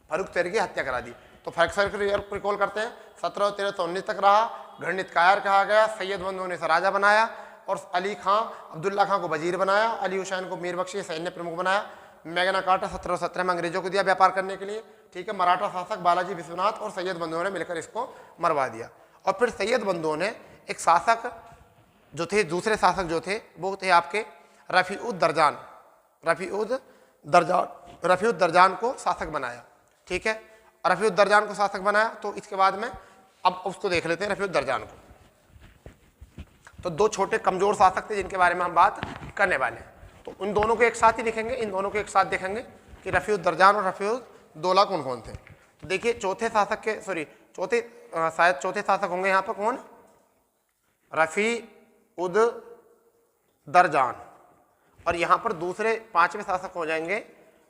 फर्रुखशेर की हत्या करा दी। तो फर्रुखशेर को रिकॉल करते हैं, 1713-19 तक रहा, घृणित कायर कहा गया, सैयद बंधुओं ने इसे राजा बनाया, और अली खां अब्दुल्ला खां को वजीर बनाया, अली हुसैन को मीर बख्शी सैन्य प्रमुख बनाया, मैग्ना कार्टा 1717 में अंग्रेजों को दिया व्यापार करने के लिए, ठीक है। मराठा शासक बालाजी विश्वनाथ और सैयद बंधुओं ने मिलकर इसको मरवा दिया। और फिर सैयद बंधुओं ने एक शासक जो थे, दूसरे शासक जो थे वो थे आपके रफ़ीउद्दरजान को शासक बनाया, ठीक है। रफ़ीउद्दरजान को शासक बनाया, तो इसके बाद में अब उसको देख लेते हैं रफ़ीउद्दरजान को। तो दो छोटे कमजोर शासक थे जिनके बारे में हम बात करने वाले हैं, तो उन दोनों को एक साथ ही लिखेंगे, इन दोनों को एक साथ देखेंगे कि रफ़ीउद्दरजान और रफ़ीउद्दौला कौन कौन थे। तो देखिए चौथे शासक होंगे यहाँ पर कौन, रफ़ीउद्दरजान, और यहाँ पर दूसरे पांचवें शासक हो जाएंगे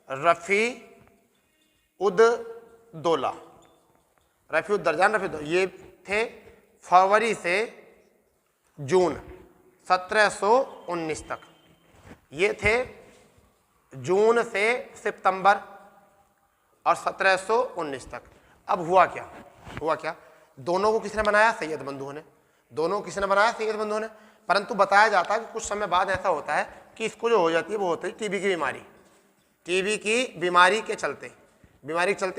रफ़ीउद्दौला, रफ़ीउद्दरजान, ये थे फरवरी से जून 1719 तक, ये थे जून से सितंबर और 1719 तक। अब हुआ क्या, दोनों को किसने बनाया, सैयद बंधुओं ने, परंतु बताया जाता है कि कुछ समय बाद ऐसा होता है कि इसको जो हो जाती है वो होती है टीबी की बीमारी, टीबी की बीमारी के चलते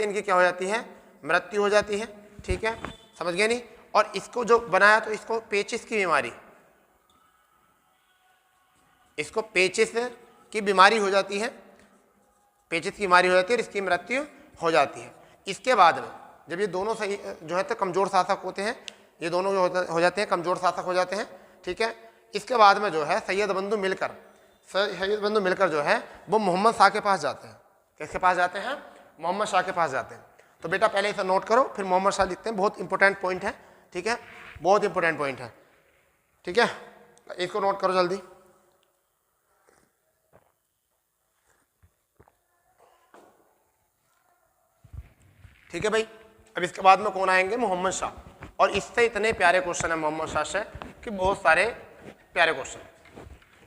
इनकी क्या हो जाती है, मृत्यु हो जाती है। ठीक है, समझ गए नहीं। और इसको जो बनाया तो इसको पेचिस की बीमारी, इसको पेचिस की बीमारी हो जाती है, पेचिस की बीमारी हो जाती है और इसकी मृत्यु हो जाती है। इसके बाद में जब ये दोनों सही जो है तो कमज़ोर शासक होते हैं, ये दोनों जो हो जाते हैं कमज़ोर शासक हो जाते हैं। ठीक है, इसके बाद में जो है सैयद बंधु मिलकर जो है वो मोहम्मद शाह के पास जाते हैं। किसके पास जाते हैं, मोहम्मद शाह के पास जाते हैं। तो बेटा पहले इसे नोट करो, फिर मोहम्मद शाह लिखते हैं, बहुत इंपॉर्टेंट पॉइंट है। ठीक है, बहुत इंपॉर्टेंट पॉइंट है। ठीक है, इसको नोट करो जल्दी। ठीक है भाई, अब इसके बाद में कौन आएंगे, मोहम्मद शाह। और इससे इतने प्यारे क्वेश्चन है मोहम्मद शाह से कि बहुत सारे प्यारे क्वेश्चन।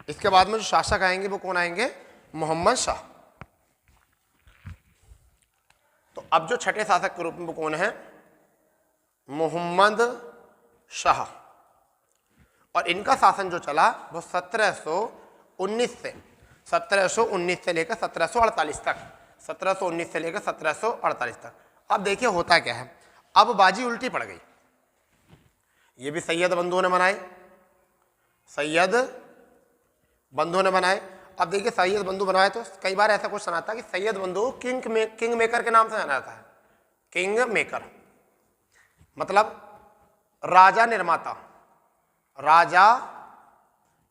इसके बाद में जो शासक आएंगे वो कौन आएंगे, मोहम्मद शाह। तो अब जो छठे शासक के रूप में वो कौन है, मोहम्मद शाह। और इनका शासन जो चला वो 1719 से लेकर 1748 तक, 1719 से लेकर 1748 तक। अब देखिए होता क्या है, अब बाजी उल्टी पड़ गई। ये भी सैयद बंधुओं ने बनाए, अब देखिए सैयद बंधु बनाए तो कई बार ऐसा क्वेश्चन आता है कि सैयद बंधु किंग मेकर के नाम से जाना जाता है। किंग मेकर मतलब राजा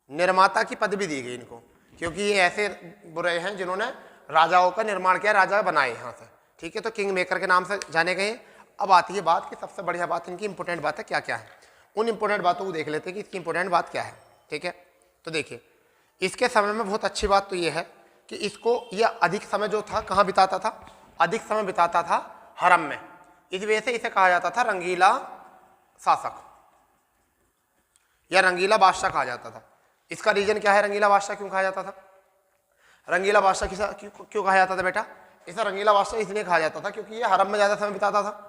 निर्माता की पदवी दी गई इनको, क्योंकि ये ऐसे बुरे हैं जिन्होंने राजाओं का निर्माण किया, राजा बनाए यहाँ से। ठीक है, तो किंग मेकर के नाम से जाने गए। अब आती है बात कि सबसे बढ़िया बात, इनकी इंपॉर्टेंट बात है क्या क्या है। उन इंपॉर्टेंट बातों को देख लेते हैं कि इसकी इंपॉर्टेंट बात क्या है। ठीक है, तो देखिए इसके समय में बहुत अच्छी बात तो ये है कि इसको यह अधिक समय जो था कहाँ बिताता था, अधिक समय बिताता था हरम में। इस वजह से इसे कहा जाता था रंगीला शासक या रंगीला बादशाह कहा जाता था। इसका रीजन क्या है, रंगीला बादशाह क्यों कहा जाता था, रंगीला बादशाह क्यों कहा जाता था बेटा, इसे रंगीला बादशाह इसलिए कहा जाता था क्योंकि ये हरम में ज़्यादा समय बिताता था।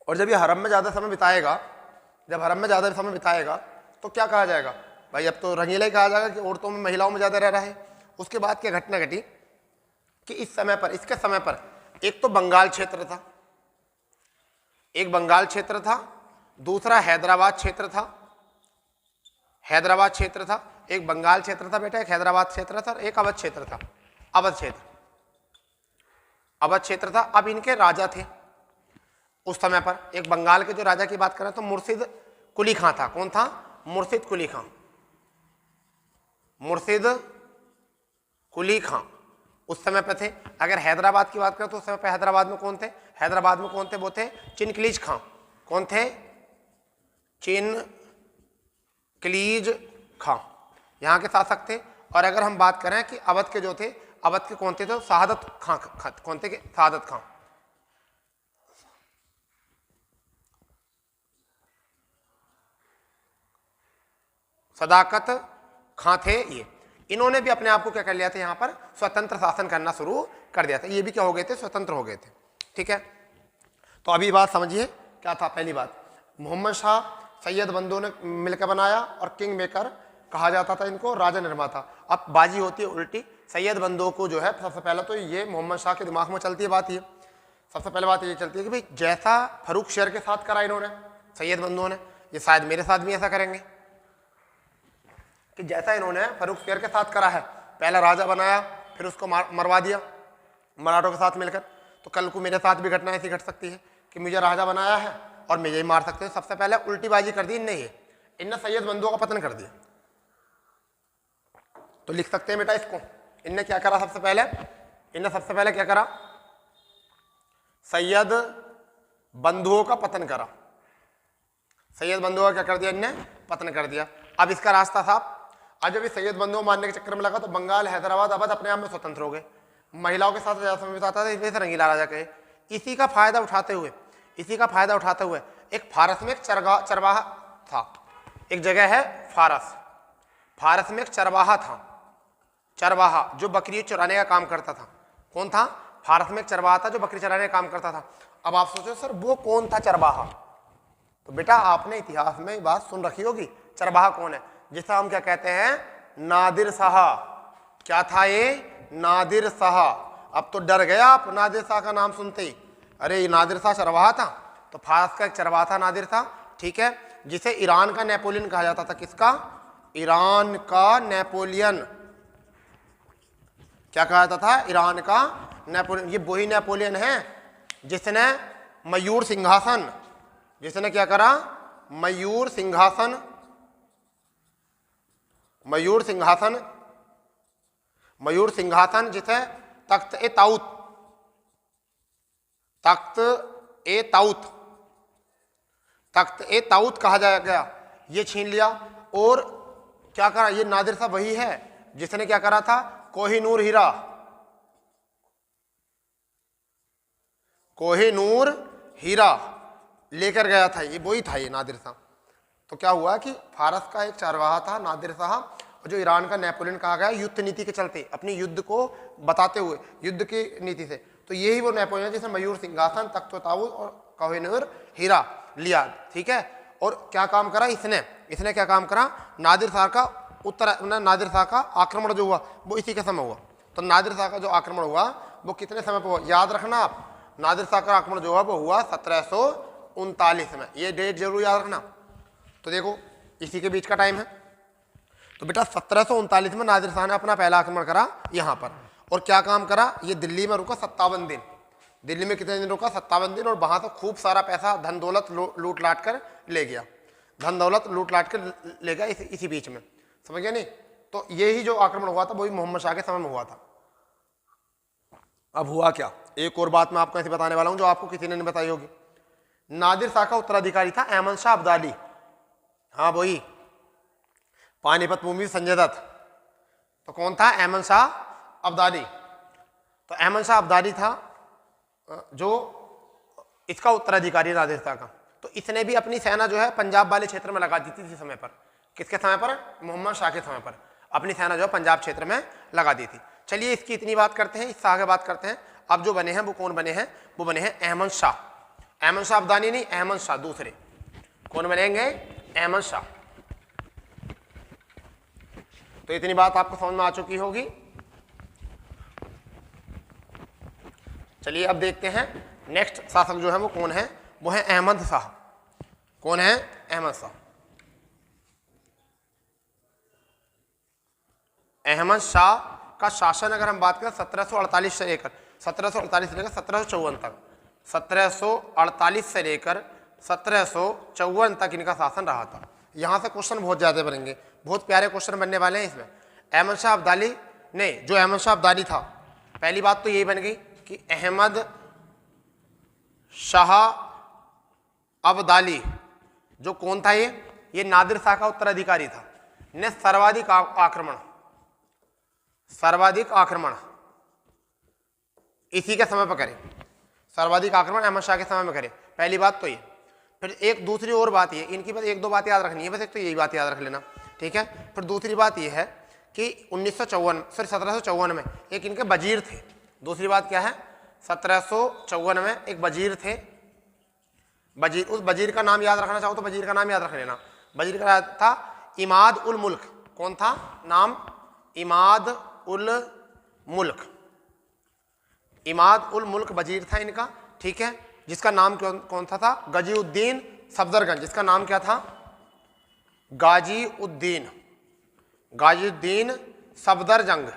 और जब ये हरम में ज़्यादा समय बिताएगा, तो क्या कहा जाएगा भाई, अब तो रंगीला ही कहा जाएगा कि औरतों में महिलाओं में ज़्यादा रह रहा है। उसके बाद क्या घटना घटी कि इसके समय पर एक तो बंगाल क्षेत्र था, दूसरा हैदराबाद क्षेत्र था, एक बंगाल क्षेत्र था बेटा, एक हैदराबाद क्षेत्र था, एक अवध क्षेत्र था। अब इनके राजा थे उस समय पर। एक बंगाल के जो राजा की बात करें तो मुर्शिद कुली खां था। कौन था, मुर्शिद कुली खां उस समय पे थे। अगर हैदराबाद की बात करें तो उस समय पे हैदराबाद में कौन थे, वो थे चिनकलीज खां। कौन थे, चिनकलीज खां यहाँ के शासक थे। और अगर हम बात करें कि अवध के जो थे, अवध के कौन थे, तो शहादत खां। कौन थे, शहादत खां। सदाकत खां थे ये। इन्होंने भी अपने आप को क्या कर लिया था, यहाँ पर स्वतंत्र शासन करना शुरू कर दिया था। ये भी क्या हो गए थे, स्वतंत्र हो गए थे। ठीक है, तो अभी बात समझिए क्या था। पहली बात, मोहम्मद शाह सैयद बंधुओं ने मिलकर बनाया और किंग मेकर कहा जाता था इनको, राजा निर्माता। अब बाजी होती है उल्टी, सैयद बंधुओं को जो है सबसे पहले तो ये मोहम्मद शाह के दिमाग में चलती है बात ये, सबसे पहले बात ये चलती है कि भाई जैसा फर्रुख शेर के साथ करा इन्होंने सैयद बंधुओं ने, ये शायद मेरे साथ भी ऐसा करेंगे कि जैसा इन्होंने फर्रुख शेर के साथ करा है, पहला राजा बनाया फिर उसको मरवा दिया मराठों के साथ मिलकर, तो कल को मेरे साथ भी घटना ऐसी घट सकती है कि मुझे राजा बनाया है और मुझे ही मार सकते हैं। सबसे पहले उल्टीबाजी कर दी इनने सैयद बंधुओं का पतन कर दिया। तो लिख सकते हैं बेटा इसको, इनने क्या करा, सबसे पहले क्या करा, सैयद बंधुओं का पतन करा। सैयद बंधुओं का क्या कर दिया, इनने पतन कर दिया। अब इसका रास्ता साफ। आज जब सैयद बंधुओं मारने के चक्कर में लगा तो बंगाल, हैदराबाद, अवध अपने आप में स्वतंत्र हो गए। महिलाओं के साथ ज़्यादा समय बिताता था, इसलिए रंगीला राजा कहे। इसी का फायदा उठाते हुए एक फारस में एक चरवाहा था। एक जगह है फारस में एक चरवाहा था, चरवाहा जो बकरी चुराने का काम करता था। कौन था, फारस में एक चरवाहा था जो बकरी चराने का काम करता था। अब आप सोचो सर वो कौन था चरवाहा, तो बेटा आपने इतिहास में बात सुन रखी होगी, चरवाहा कौन है, जिसे हम क्या कहते हैं, नादिर शाह। क्या था ये, नादिर शाह। अब तो डर गया आप नादिर शाह का नाम सुनते ही, अरे ये नादिर शाह चरवाहा था। तो फारस का एक चरवाहा था नादिर शाह, ठीक है, जिसे ईरान का नेपोलियन कहा जाता था। किसका? ईरान का नेपोलियन। क्या कहा जाता था? ईरान का नेपोलियन। ये वही नेपोलियन है जिसने मयूर सिंहासन, जिसने क्या करा? मयूर सिंहासन, मयूर सिंहासन, मयूर सिंहासन जिसे तख्त ए ताऊत, तख्त ए ताऊत, तख्त ए ताऊत कहा गया, ये छीन लिया। और क्या करा? ये नादिर शाह वही है जिसने क्या करा था? कोहिनूर हीरा, कोहिनूर हीरा लेकर गया था, ये वही था ये नादिर शाह। तो क्या हुआ कि फारस का एक चरवाहा था नादिर शाह, जो ईरान का नेपोलियन कहा गया युद्ध नीति के चलते, अपनी युद्ध को बताते हुए, युद्ध की नीति से। तो यही वो नेपोलियन है जिसने मयूर सिंहासन, तख्त ताऊत और कोहिनूर हीरा लिया, ठीक है। और क्या काम करा इसने? इसने क्या काम करा? नादिर शाह का नादिर शाह का आक्रमण जो हुआ वो इसी के समय हुआ। तो नादिर शाह का जो आक्रमण हुआ वो कितने समय पर हुआ? याद रखना आप, नादिर शाह का आक्रमण जो हुआ वो हुआ 1739 में। ये डेट जरूर याद रखना। तो देखो इसी के बीच का टाइम है। तो बेटा 1739 में नादिर शाह ने अपना पहला आक्रमण करा यहाँ पर। और क्या काम करा? ये दिल्ली में रुका 57 दिन। दिल्ली में कितने दिन रुका? 57 दिन। और वहां से खूब सारा पैसा, धन दौलत लूट लाट कर ले गया, धन दौलत लूट लाट कर ले गया इसी बीच में, समझ गया नहीं? तो यही जो आक्रमण हुआ था वही मोहम्मद शाह के समय में हुआ था। अब हुआ क्या? एक और बात मैं आपको ऐसे बताने वाला हूं जो आपको किसी ने नहीं बताई होगी। नादिर शाह का उत्तराधिकारी था अहमद शाह अब्दाली। हाँ वही, पानीपत मूवी संजय दत्त। तो कौन था? अहमद शाह अब्दाली। तो अहमद शाह अब्दाली था जो इसका उत्तराधिकारी नादिर शाह का। तो इसने भी अपनी सेना जो है पंजाब वाले क्षेत्र में लगा दी थी इसी समय पर। किसके समय पर? मोहम्मद शाह के समय पर अपनी सेना जो है पंजाब क्षेत्र में लगा दी थी। चलिए इसकी इतनी बात करते हैं, इससे आगे बात करते हैं। अब जो बने हैं वो कौन बने हैं? वो बने हैं अहमद शाह। अहमद शाह अब्दाली नहीं, अहमद शाह दूसरे। कौन बनेंगे? अहमद शाह। तो इतनी बात आपको समझ में आ चुकी होगी। चलिए अब देखते हैं नेक्स्ट शासक जो है वो कौन है? वो है अहमद शाह। कौन है? अहमद शाह। अहमद शाह का शासन अगर हम बात करें 1748 से लेकर 1754 तक, 1748 से लेकर 1754 तक इनका शासन रहा था। यहाँ से क्वेश्चन बहुत ज़्यादा बनेंगे, बहुत प्यारे क्वेश्चन बनने वाले हैं इसमें। अहमद शाह अब्दाली ने, जो अहमद शाह अब्दाली था, पहली बात तो यही बन गई कि अहमद शाह अब्दाली जो कौन था? ये नादिर शाह का उत्तराधिकारी था। ने सर्वाधिक आक्रमण इसी के समय पर करे। सर्वाधिक आक्रमण अहमद शाह के समय में करे, पहली बात तो ये। फिर एक दूसरी और बात ये, इनकी बस एक दो बात याद रखनी है, बस एक तो यही बात याद रख लेना, ठीक है। फिर दूसरी बात ये है कि 1754 में एक इनके वजीर थे। दूसरी बात क्या है? 1754 में एक वजीर थे। वजीर, उस वजीर का नाम याद रखना चाहो तो वजीर का नाम याद रख लेना। वजीर का था इमाद उल मुल्क। कौन था? नाम इमाद उल मुल्क। इमाद उल मुल्क वजीर था इनका, ठीक है, जिसका नाम कौन सा था? गजीउद्दीन सफदरजंग। जिसका नाम क्या था? गाजीउद्दीन सफदरजंग।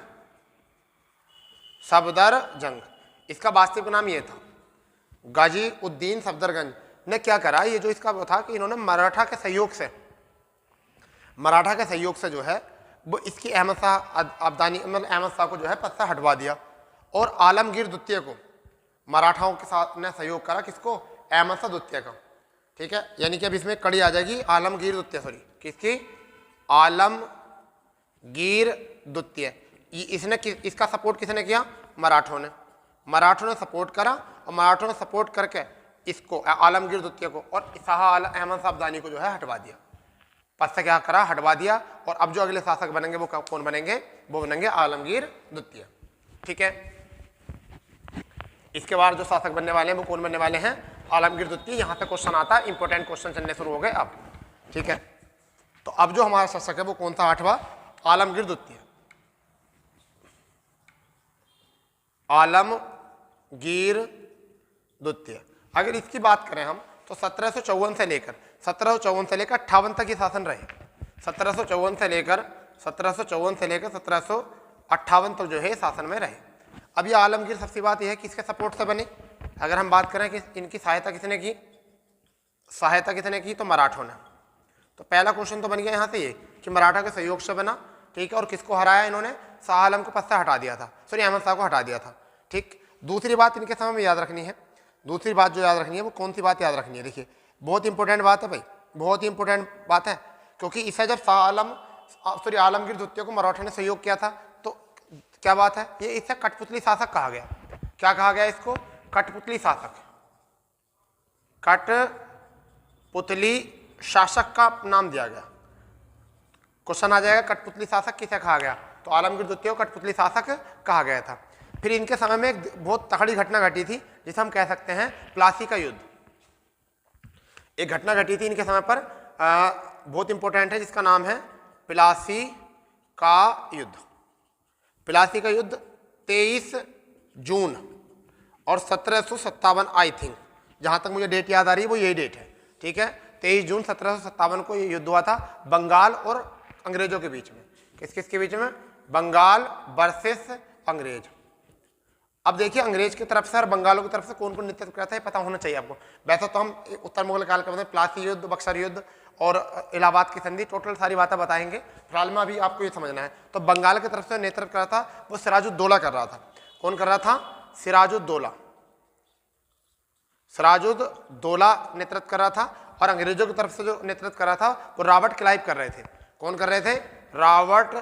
इसका वास्तविक नाम ये था गाजीउद्दीन सफदरजंग। ने क्या करा? ये जो इसका वो था कि इन्होंने मराठा के सहयोग से जो है वो इसकी अहमद शाह अब्दाली मतलब अहमद शाह को जो है पद से हटवा दिया। और आलमगीर द्वितीय को मराठाओं के साथ ने सहयोग करा। किसको? अहमद शाह द्वितीय का, ठीक है। यानी कि अब इसमें कड़ी आ जाएगी आलमगीर द्वितीय, सॉरी किसकी? आलमगीर द्वितीय। इसका सपोर्ट किसने किया? मराठों ने सपोर्ट करा। और मराठों ने सपोर्ट करके इसको आलमगीर द्वितीय को और शाह अहमद शाह अब्दाली को जो है हटवा दिया, पद से क्या करा? हटवा दिया। और अब जो अगले शासक बनेंगे वो कौन बनेंगे? वो बनेंगे आलमगीर द्वितीय, ठीक है। इसके बाद जो शासक बनने वाले हैं वो कौन बनने वाले हैं? आलमगीर द्वितीय। यहाँ से क्वेश्चन आता है, इंपॉर्टेंट क्वेश्चन चलने शुरू हो गए अब, ठीक है। तो अब जो हमारा शासक है वो कौन सा? 8वां आलमगीर द्वितीय। आलमगीर द्वितीय। अगर इसकी बात करें हम तो 1754 से लेकर 58 तक ये शासन रहे। 1754 से लेकर 1758 तक जो है शासन में रहे। अब ये आलमगीर सबसे बात यह है कि इसके सपोर्ट से बने। अगर हम बात करें कि इनकी सहायता किसने की, तो मराठों ने। तो पहला क्वेश्चन तो बन गया यहाँ से ये कि मराठा के सहयोग से बना, ठीक है। और किसको हराया इन्होंने, शाह आलम को पद से हटा दिया था, सॉरी अहमद शाह को हटा दिया था, ठीक। दूसरी बात इनके समय में याद रखनी है, दूसरी बात जो याद रखनी है वो कौन सी बात याद रखनी है, देखिए बहुत इंपॉर्टेंट बात है भाई, बहुत ही इंपॉर्टेंट बात है। क्योंकि इसे जब आलमगीर द्वितीय को मराठा ने सहयोग किया था तो क्या बात है, ये इसे कठपुतली शासक कहा गया। क्या कहा गया इसको, कठपुतली शासक। कठपुतली शासक का नाम दिया गया। क्वेश्चन आ जाएगा कठपुतली शासक किसे कहा गया, तो आलमगीर द्वितीय को कठपुतली शासक कहा गया था। फिर इनके समय में एक बहुत तगड़ी घटना घटी थी जिसे हम कह सकते हैं प्लासी का युद्ध। एक घटना घटी थी इनके समय पर, बहुत इंपॉर्टेंट है, जिसका नाम है प्लासी का युद्ध। प्लासी का युद्ध 23 जून और 1757 आई थिंक, जहां तक मुझे डेट याद आ रही है वो यही डेट है, ठीक है। 23 जून 1757 को ये युद्ध हुआ था बंगाल और अंग्रेजों के बीच में। किस किस के बीच में, बंगाल वर्सेस अंग्रेज। अब देखिए अंग्रेज की तरफ से और बंगालों की तरफ से कौन कौन नेतृत्व किया था ये पता होना चाहिए आपको। वैसे तो हम उत्तर मुगल काल के प्लासी युद्ध, बक्सर युद्ध और इलाहाबाद की संधि, टोटल सारी बातें बताएंगे। फिलहाल में अभी आपको ये समझना है। तो बंगाल की तरफ से नेतृत्व कर रहा था वो सिराजुद्दौला कर रहा था। कौन कर रहा था, सिराजुद्दौला नेतृत्व कर रहा था। और अंग्रेजों की तरफ से जो नेतृत्व कर रहा था वो रॉबर्ट क्लाइव कर रहे थे। कौन कर रहे थे, रॉबर्ट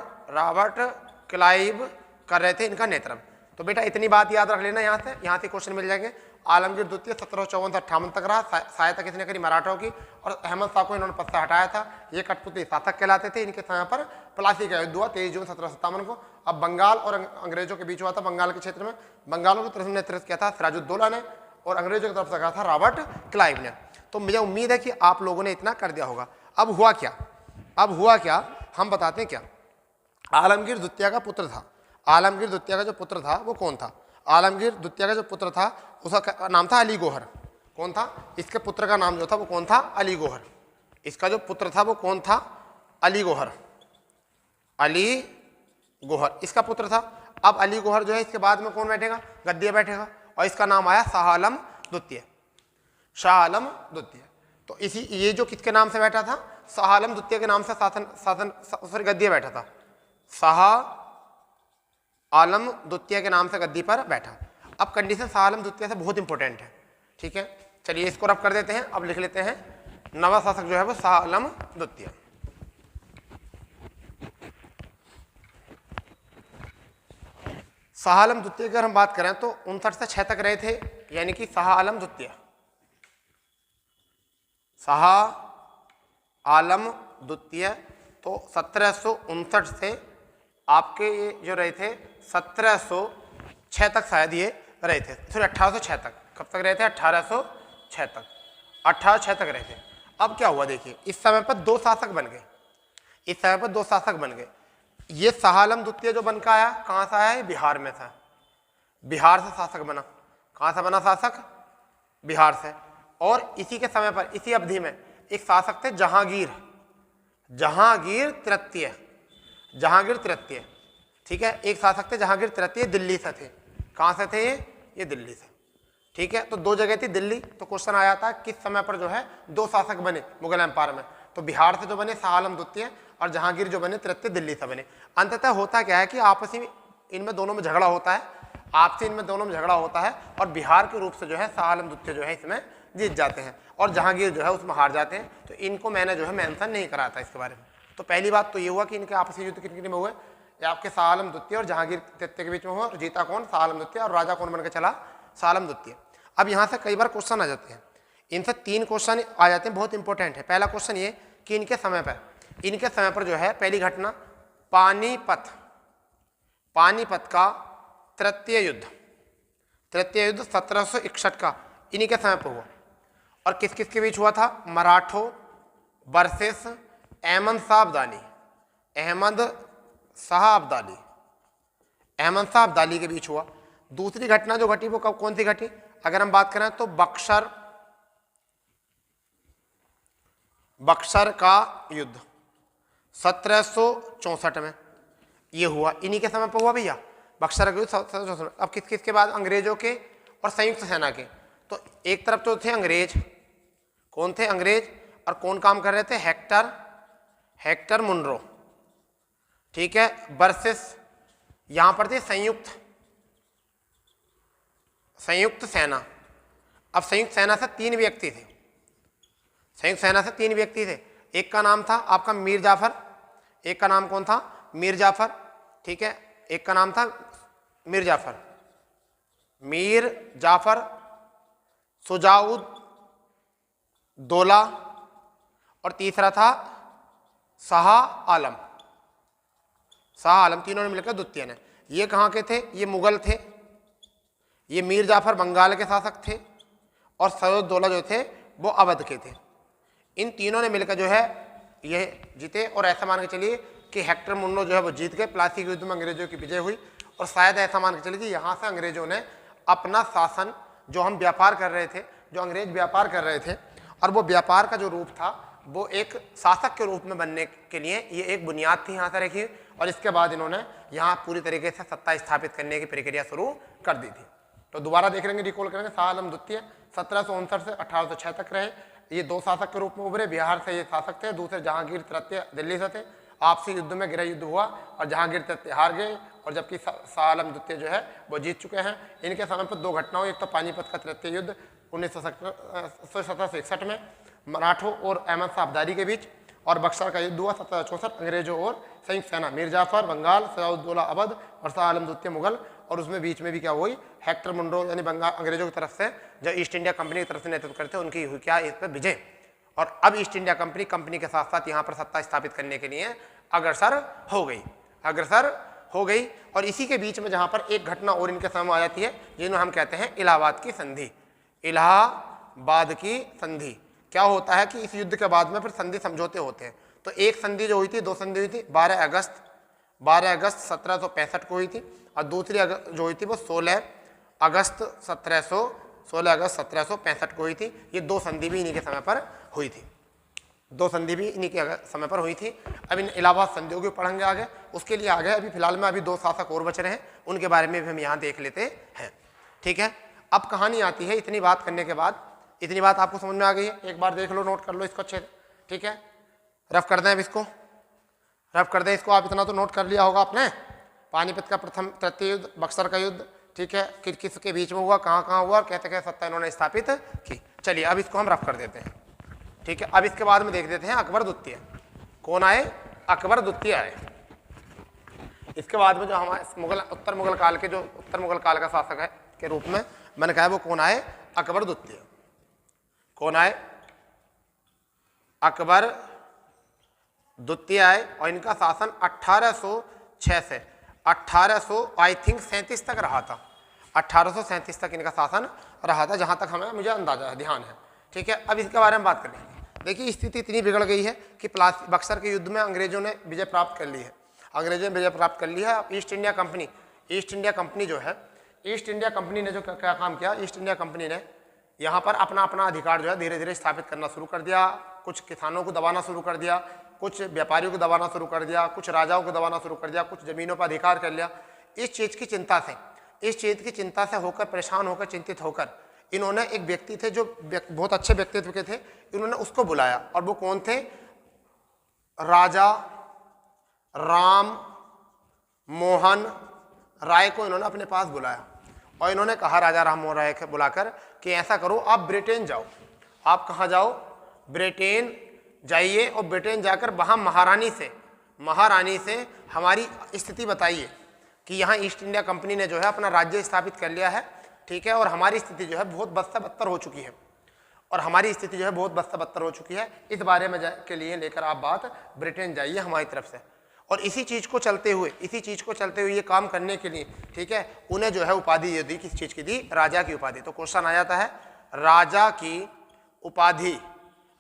क्लाइव कर रहे थे इनका नेतृत्व। तो बेटा इतनी बात याद रख लेना, यहाँ से क्वेश्चन मिल जाएंगे। आलमगीर द्वितीय 1754 से 58 तक रहा, सहायता किसने करी, मराठों की। और अहमद शाह को इन्होंने पद से हटाया था। ये कठपुतली शासक कहलाते थे। इनके समय पर प्लासी का युद्ध हुआ 23 जून 1757 को। अब बंगाल और अंग्रेजों के बीच हुआ था, बंगाल के क्षेत्र में। बंगालों की तरफ से नेतृत्व किया था सिराजुद्दौला ने और अंग्रेजों की तरफ से कहा था रॉबर्ट क्लाइव ने। तो मुझे उम्मीद है कि आप लोगों ने इतना कर दिया होगा। अब हुआ क्या, हम बताते हैं क्या। आलमगीर द्वितीय का पुत्र था, आलमगीर द्वितीय का जो पुत्र था वो कौन था, आलमगीर द्वितीय का जो पुत्र था उसका नाम था अली गौहर। कौन था, इसके पुत्र का नाम जो था वो कौन था, अली गौहर। इसका जो पुत्र था वो कौन था, अली गौहर इसका पुत्र था। अब अली गौहर जो है इसके बाद में कौन बैठेगा, गद्दी बैठेगा। और इसका नाम आया शाह आलम द्वितीय। तो इसी ये जो किसके नाम से बैठा था, शाह आलम द्वितीय के नाम से गद्दी बैठा था। शाह आलम द्वितीय के नाम से गद्दी पर बैठा। अब कंडीशन शाह आलम द्वितीय से बहुत इंपॉर्टेंट है, ठीक है। चलिए इसको रब कर देते हैं। अब लिख लेते हैं नवा शासक जो है वो शाह आलम द्वितीय। शाह आलम द्वितीय की अगर हम बात करें तो 59 से 6 तक रहे थे, यानी कि शाह आलम द्वितीय तो 1759 से आपके ये जो रहे थे 1706 तक शायद ये रहे थे, सॉरी 1806 तक। कब तक रहे थे, 1806 तक रहे थे। अब क्या हुआ देखिए, इस समय पर दो शासक बन गए। ये शाह आलम द्वितीय जो बनकर आया कहाँ से आया है, बिहार में था। बिहार से शासक बना। कहाँ से बना शासक, बिहार से। और इसी के समय पर, इसी अवधि में एक शासक थे जहांगीर तृतीय, ठीक है। एक शासक थे जहांगीर तृतीय, दिल्ली से थे। कहाँ से थे ये दिल्ली से, ठीक है। तो दो जगह थी दिल्ली। तो क्वेश्चन आया था किस समय पर जो है दो शासक बने मुगल एम्पायर में, तो बिहार से जो बने शाह आलम द्वितीय और जहांगीर जो बने तृतीय, दिल्ली से बने। अंततः होता क्या है कि आपसी इनमें दोनों में झगड़ा होता है, और बिहार के रूप से जो है शाह आलम द्वितीय जो है इसमें जीत जाते हैं और जहांगीर जो है उसमें हार जाते हैं। तो इनको मैंने जो है मेंशन नहीं करा था इसके बारे में। तो पहली बात तो ये हुआ कि इनके आपसी युद्ध किन में हुए, या आपके शाह आलम द्वितीय और जहांगीर तृतीय के बीच में हुआ। और जीता कौन, शाह आलम द्वितीय। और राजा कौन बनकर चला, शाह आलम द्वितीय। अब यहाँ से कई बार क्वेश्चन आ जाते हैं, इनसे 3 क्वेश्चन आ जाते हैं, बहुत इंपॉर्टेंट है। पहला क्वेश्चन ये कि इनके समय पर जो है पहली घटना पानीपत का तृतीय युद्ध 1761 का इन्हीं के समय पर हुआ। और किस किस के बीच हुआ था, मराठों वर्सेस अहमद शाह अब्दाली के बीच हुआ। दूसरी घटना जो घटी वो कब कौन सी घटी, अगर हम बात करें तो बक्सर का युद्ध 1764 में ये हुआ, इन्हीं के समय पर हुआ भैया बक्सर का युद्ध 1764। अब किसके बाद, अंग्रेजों के और संयुक्त सेना के। तो एक तरफ तो थे अंग्रेज, कौन थे अंग्रेज, और कौन काम कर रहे थे, हेक्टर मुनरो, ठीक है, वर्सेस यहां पर थे संयुक्त सेना। अब संयुक्त सेना से 3 व्यक्ति थे, संयुक्त सेना से 3 व्यक्ति थे। एक का नाम था आपका मीर जाफर, एक का नाम कौन था, मीर जाफर, ठीक है, एक का नाम था मीर जाफर सुजाउद्दौला, और तीसरा था शाह आलम, तीनों ने मिलकर द्वितीय ने। ये कहाँ के थे, ये मुगल थे, ये मीर जाफर बंगाल के शासक थे, और सैयदौला जो थे वो अवध के थे। इन तीनों ने मिलकर जो है ये जीते, और ऐसा मान के चलिए कि हेक्टर मुन्नो जो है वो जीत गए। प्लासी के युद्ध में अंग्रेजों की विजय हुई, और शायद ऐसा मान के चलिए कि यहाँ से अंग्रेजों ने अपना शासन, जो हम व्यापार कर रहे थे, जो अंग्रेज व्यापार कर रहे थे, और वो व्यापार का जो रूप था वो एक शासक के रूप में बनने के लिए ये एक बुनियाद थी यहाँ से रखी, और इसके बाद इन्होंने यहाँ पूरी तरीके से सत्ता स्थापित करने की प्रक्रिया शुरू कर दी थी। तो दोबारा देख लेंगे, रिकॉल करेंगे, शाह आलम द्वितीय 1759 से 1806 तक रहे। ये 2 शासक के रूप में उभरे, बिहार से ये शासक थे, दूसरे जहांगीर तृतीय दिल्ली से थे। आपसी युद्ध में गृह युद्ध हुआ और जहांगीर तृतीय हार गए, और जबकि शाह आलम द्वितीय जो है वो जीत चुके हैं। इनके समय पर 2 घटना हुई, एक तो पानीपत का तृतीय युद्ध 1917-61 में मराठों और अहमद शाह अब्दाली के बीच, और बक्सर का युद्ध हुआ 1764 अंग्रेजों और संयुक्त सेना, मीर जाफर बंगाल, सैयदौला अवध और शाह आलम द्वितीय मुगल, और उसमें बीच में भी क्या हुई, हेक्टर मुनरो यानी बंगाल अंग्रेजों की तरफ से जो ईस्ट इंडिया कंपनी की तरफ से नेतृत्व करते हैं उनकी हुई क्या इस पर विजय। और अब ईस्ट इंडिया कंपनी के साथ साथ यहाँ पर सत्ता स्थापित करने के लिए अग्रसर हो गई। और इसी के बीच में जहाँ पर एक घटना और इनके सामने आ जाती है, जिन्हें हम कहते हैं इलाहाबाद की संधि। क्या होता है कि इस युद्ध के बाद में फिर संधि समझौते होते हैं। तो एक संधि जो हुई थी, 2 संधि हुई थी, 12 अगस्त 1765 को हुई थी, और दूसरी जो हुई थी वो 16 अगस्त 1765 को हुई थी। ये 2 संधि भी इन्हीं के समय पर हुई थी, अब इन इलाहाबाद संधियों को पढ़ेंगे आगे, उसके लिए आगे अभी फिलहाल में अभी 2 शासक और बच रहे हैं, उनके बारे में भी हम यहाँ देख लेते हैं, ठीक है। अब कहानी आती है, इतनी बात करने के बाद, इतनी बात आपको समझ में आ गई है, एक बार देख लो, नोट कर लो इसको अच्छे से, ठीक है। रफ कर दें अब इसको, आप इतना तो नोट कर लिया होगा आपने, पानीपत का प्रथम तृतीय युद्ध, बक्सर का युद्ध, ठीक है, किसके बीच में हुआ, कहाँ हुआ, कैसे सत्ता इन्होंने स्थापित की। चलिए अब इसको हम रफ कर देते हैं, ठीक है। अब इसके बाद में देख देते हैं अकबर द्वितीय, कौन आए, अकबर द्वितीय आए। इसके बाद में जो हमारे उत्तर मुगल काल का शासक है के रूप में मैंने कहा वो कौन आए, अकबर द्वितीय। कौन आए, अकबर द्वितीय आए, और इनका शासन 1806 से 1837 तक रहा था, 1837 तक इनका शासन रहा था, जहां तक मुझे अंदाजा है, ध्यान है, ठीक है। अब इसके बारे में बात करेंगे। देखिए स्थिति इतनी बिगड़ गई है कि बक्सर के युद्ध में अंग्रेजों ने विजय प्राप्त कर ली है, ईस्ट इंडिया कंपनी जो है, ईस्ट इंडिया कंपनी ने जो क्या काम किया, ईस्ट इंडिया कंपनी ने यहाँ पर अपना अधिकार जो है धीरे धीरे स्थापित करना शुरू कर दिया। कुछ किसानों को दबाना शुरू कर दिया, कुछ व्यापारियों को दबाना शुरू कर दिया, कुछ राजाओं को दबाना शुरू कर दिया, कुछ जमीनों पर अधिकार कर लिया। इस चीज़ की चिंता से होकर, परेशान होकर, चिंतित होकर इन्होंने एक व्यक्ति थे जो बहुत अच्छे व्यक्तित्व के थे, इन्होंने उसको बुलाया, और वो कौन थे, राजा राम मोहन राय को इन्होंने अपने पास बुलाया, और इन्होंने कहा राजा राम मोहन राय को बुलाकर कि ऐसा करो, आप ब्रिटेन जाओ। आप कहाँ जाओ, ब्रिटेन जाइए, और ब्रिटेन जाकर वहाँ महारानी से हमारी स्थिति बताइए कि यहाँ ईस्ट इंडिया कंपनी ने जो है अपना राज्य स्थापित कर लिया है, ठीक है, और हमारी स्थिति जो है बहुत बदतर हो चुकी है, इस बारे में के लिए लेकर आप बात ब्रिटेन जाइए हमारी तरफ से। और इसी चीज़ को चलते हुए ये काम करने के लिए, ठीक है, उन्हें जो है उपाधि ये दी, किस चीज़ की दी, राजा की उपाधि। तो क्वेश्चन आ जाता है, राजा की उपाधि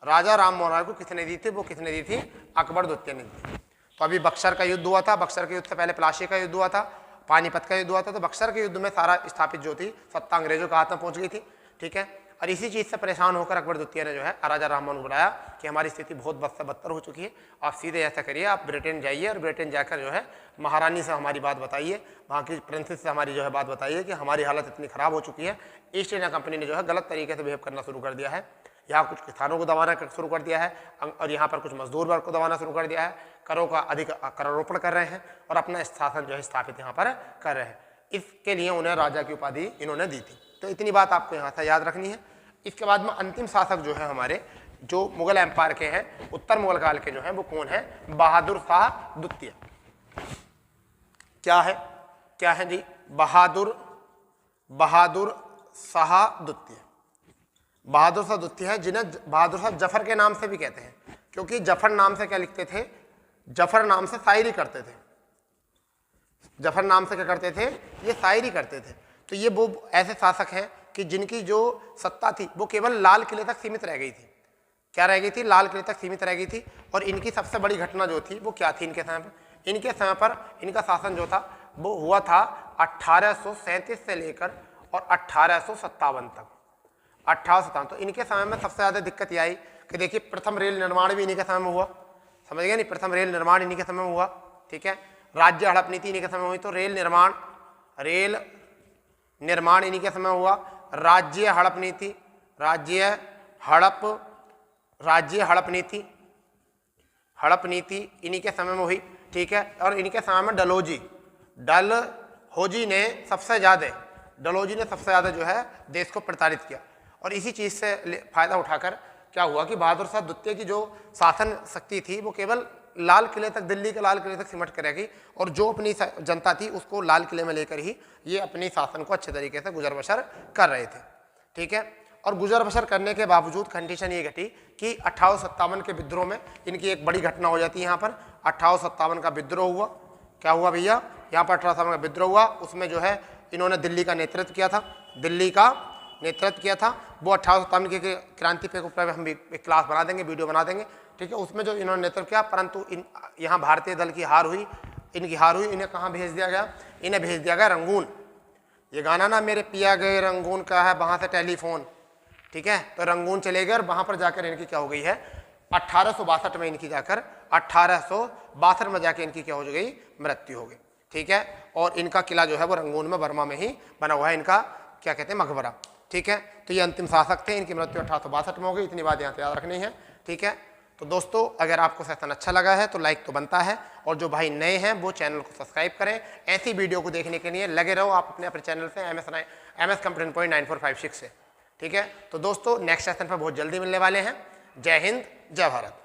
राजा राम मोहन राय को किसने दी थी, वो किसने दी थी, अकबर द्वितीय ने दी। तो अभी बक्सर का युद्ध हुआ था, बक्सर के युद्ध से पहले प्लासी का युद्ध हुआ था, पानीपत का युद्ध हुआ था तो बक्सर के युद्ध में सारा स्थापित जो थी सत्ता अंग्रेजों के हाथ में पहुंच गई थी। ठीक है, और इसी चीज़ से परेशान होकर अकबर द्वितीय ने जो है राजा राममोहन को बुलाया कि हमारी स्थिति बहुत बद से बदतर हो चुकी है, आप सीधे ऐसा करिए, आप ब्रिटेन जाइए और ब्रिटेन जाकर जो है महारानी से हमारी बात बताइए, वहाँ की प्रिंसेस से हमारी जो है बात बताइए कि हमारी हालत इतनी ख़राब हो चुकी है, ईस्ट इंडिया कंपनी ने जो है गलत तरीके से बिहेव करना शुरू कर दिया है, यहाँ कुछ किसानों को दबाना शुरू कर दिया है और यहाँ पर कुछ मजदूर वर्ग को दबाना शुरू कर दिया है, करों का अधिक करारोपण कर रहे हैं और अपना शासन जो है स्थापित यहाँ पर कर रहे हैं। इसके लिए उन्हें राजा की उपाधि इन्होंने दी थी। तो इतनी बात आपको यहाँ से याद रखनी है। इसके बाद में अंतिम शासक जो है हमारे जो मुगल एम्पायर के हैं, उत्तर मुगल काल के जो हैं वो कौन है? बहादुर शाह द्वितीय। क्या है जी? बहादुर शाह द्वितीय। बहादुर शाह द्वितीय है, जिन्हें बहादुर शाह जफर के नाम से भी कहते हैं, क्योंकि जफर नाम से क्या लिखते थे? जफर नाम से शायरी करते थे। जफर नाम से क्या करते थे? ये शायरी करते थे। तो ये वो ऐसे शासक हैं कि जिनकी जो सत्ता थी वो केवल लाल किले तक सीमित रह गई थी। क्या रह गई थी? लाल किले तक सीमित रह गई थी। और इनकी सबसे बड़ी घटना जो थी वो क्या थी? इनके समय पर इनका शासन जो था वो हुआ था 1837 से लेकर और 1857 तक। 1857। तो इनके समय में सबसे ज़्यादा दिक्कत ये आई कि देखिए प्रथम रेल निर्माण भी इन्हीं के समय में हुआ, समझ गए नहीं? प्रथम रेल निर्माण इन्हीं के समय में हुआ। ठीक है, राज्य हड़प नीति इन्हीं के समय में हुई, तो रेल निर्माण इन्हीं के समय हुआ। राज्य हड़प नीति इन्हीं के समय में हुई। ठीक है, और इनके समय में डलहौजी ने सबसे ज़्यादा जो है देश को प्रताड़ित किया। और इसी चीज़ से फायदा उठाकर क्या हुआ कि बहादुर शाह द्वितीय की जो शासन शक्ति थी वो केवल लाल किले तक, दिल्ली के लाल किले तक सिमट कर रह गई, और जो अपनी जनता थी उसको लाल किले में लेकर ही ये अपनी शासन को अच्छे तरीके से गुजर बसर कर रहे थे। ठीक है, और गुजर बसर करने के बावजूद कंडीशन ये घटी कि 1857 के विद्रोह में इनकी एक बड़ी घटना हो जाती है। यहाँ पर 1857 का विद्रोह हुआ। क्या हुआ भैया? यहाँ पर 1857 का विद्रोह हुआ, उसमें जो है इन्होंने दिल्ली का नेतृत्व किया था। वो 1857 की क्रांति पे ऊपर हम एक क्लास बना देंगे, वीडियो बना देंगे। ठीक है, उसमें जो इन्होंने नेतृत्व किया, परंतु यहाँ भारतीय दल की हार हुई, इन्हें कहाँ भेज दिया गया? इन्हें भेज दिया गया रंगून। ये गाना ना, मेरे पिया गए रंगून का है वहाँ से टेलीफोन। ठीक है, तो रंगून चले गए और वहाँ पर जाकर इनकी क्या हो गई है? 1862 में इनकी जाकर 1862 में जाकर इनकी क्या हो गई? मृत्यु हो गई। ठीक है, और इनका किला जो है वो रंगून में, बर्मा में ही बना हुआ है, इनका क्या कहते हैं? मकबरा। ठीक है, तो ये अंतिम शासक थे, इनकी मृत्यु 1862 में हो गई। इतनी बात यहाँ से याद रखनी है। ठीक है, तो दोस्तों अगर आपको सेशन अच्छा लगा है तो लाइक तो बनता है, और जो भाई नए हैं वो चैनल को सब्सक्राइब करें। ऐसी वीडियो को देखने के लिए लगे रहो आप अपने चैनल से MS कंप्यूटर पॉइंट 9456 से। ठीक है, तो दोस्तों नेक्स्ट सेशन पर बहुत जल्दी मिलने वाले हैं। जय हिंद, जय भारत।